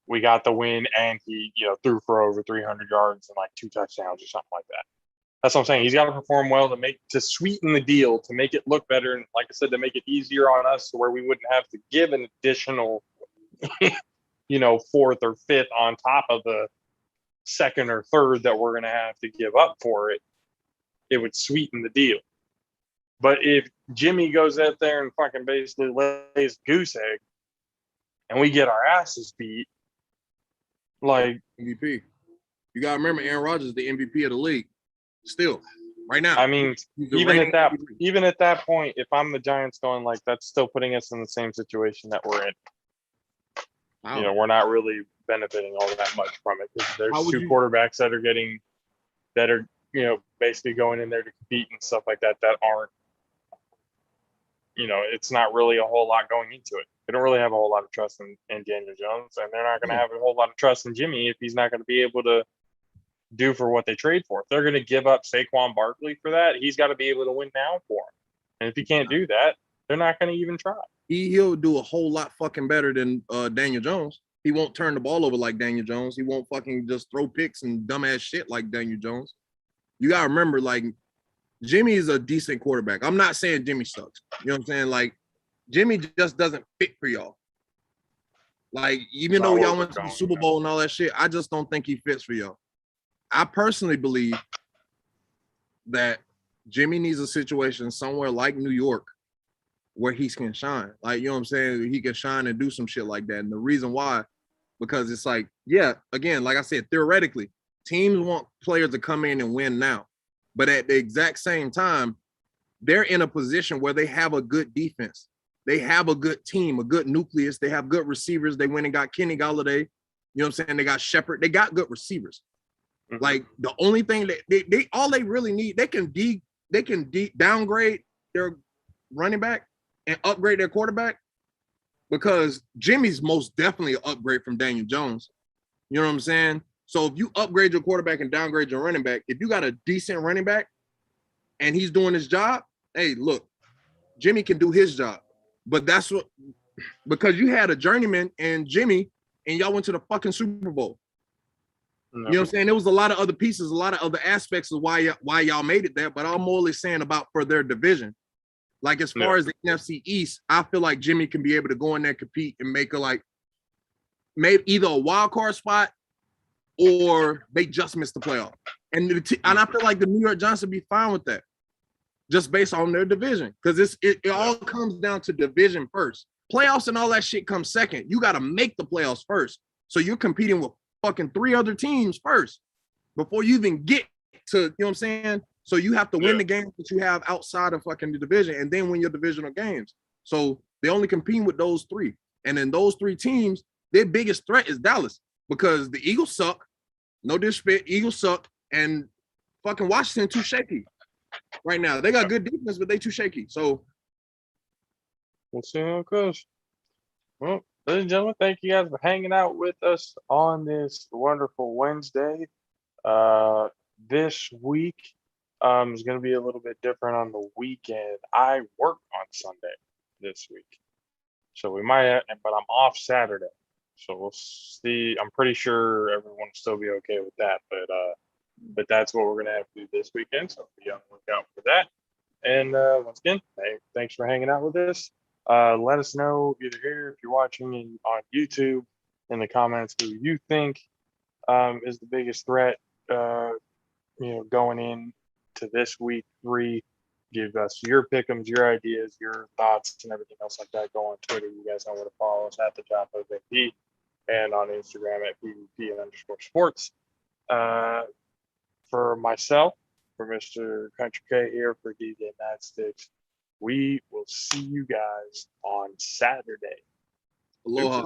Speaker 1: We got the win, and he, threw for over 300 yards and like 2 touchdowns or something like that. That's what I'm saying. He's got to perform well to sweeten the deal, to make it look better, and like I said, to make it easier on us, to where we wouldn't have to give an additional, 4th or 5th on top of the 2nd or 3rd that we're gonna have to give up for it. It would sweeten the deal. But if Jimmy goes out there and fucking basically lays goose egg, and we get our asses beat, like
Speaker 3: MVP. You gotta remember, Aaron Rodgers is the MVP of the league. Still, right now.
Speaker 1: I mean, even at that point, if I'm the Giants going, like, that's still putting us in the same situation that we're in. Wow. We're not really benefiting all that much from it, because there's 2 quarterbacks that are basically going in there to compete and stuff like that aren't. It's not really a whole lot going into it. They don't really have a whole lot of trust in Daniel Jones, and they're not going to have a whole lot of trust in Jimmy if he's not going to be able to do for what they trade for. If they're going to give up Saquon Barkley for that, he's got to be able to win now for him. And if he can't do that, They're not going to even try.
Speaker 3: He'll do a whole lot fucking better than Daniel Jones. He won't turn the ball over like Daniel Jones. He won't fucking just throw picks and dumbass shit like Daniel Jones. You gotta remember, like, Jimmy is a decent quarterback. I'm not saying Jimmy sucks. You know what I'm saying? Like, Jimmy just doesn't fit for y'all. Like, even though y'all went to the Super Bowl and all that shit, I just don't think he fits for y'all. I personally believe that Jimmy needs a situation somewhere like New York where he can shine. Like, you know what I'm saying? He can shine and do some shit like that. And the reason why, because it's like, yeah, again, like I said, theoretically, teams want players to come in and win now. But at the exact same time, they're in a position where they have a good defense. They have a good team, a good nucleus. They have good receivers. They went and got Kenny Galladay. You know what I'm saying? They got Shepard. They got good receivers. Mm-hmm. Like, the only thing that they all they really need, they can downgrade their running back and upgrade their quarterback, because Jimmy's most definitely an upgrade from Daniel Jones. You know what I'm saying? So if you upgrade your quarterback and downgrade your running back, if you got a decent running back and he's doing his job, hey, look, Jimmy can do his job. But that's what, because you had a journeyman and Jimmy and y'all went to the fucking Super Bowl. No. You know what I'm saying? There was a lot of other pieces, a lot of other aspects of why y'all made it there, but I'm more saying about for their division. Like, as far as the NFC East, I feel like Jimmy can be able to go in there, compete, and make a, like, maybe either a wild card spot or they just missed the playoff. And I feel like the New York Giants would be fine with that, just based on their division, because it all comes down to division first. Playoffs and all that shit comes second. You got to make the playoffs first. So you're competing with fucking 3 other teams first before you even get to, you know what I'm saying? So you have to win the games that you have outside of fucking the division and then win your divisional games. So they only compete with those 3. And then those 3 teams, their biggest threat is Dallas, because the Eagles suck. No disrespect, Eagles suck. And fucking Washington too shaky right now. They got good defense, but they too shaky. So
Speaker 1: we'll see how it goes. Well, ladies and gentlemen, thank you guys for hanging out with us on this wonderful Wednesday. This week is going to be a little bit different on the weekend. I work on Sunday this week, so we might, but I'm off Saturday, so we'll see. I'm pretty sure everyone will still be okay with that, but that's what we're going to have to do this weekend, so be on the lookout for that. And once again, thanks for hanging out with us. Let us know either here, if you're watching on YouTube, in the comments who you think is the biggest threat, going in to this week 3. Give us your pick'ems, your ideas, your thoughts, and everything else like that. Go on Twitter. You guys know where to follow us at the JAFFO BP, and on Instagram at PVP_sports. For myself, for Mr. Country K here, for DJ Nightsticks, we will see you guys on Saturday.
Speaker 3: Aloha.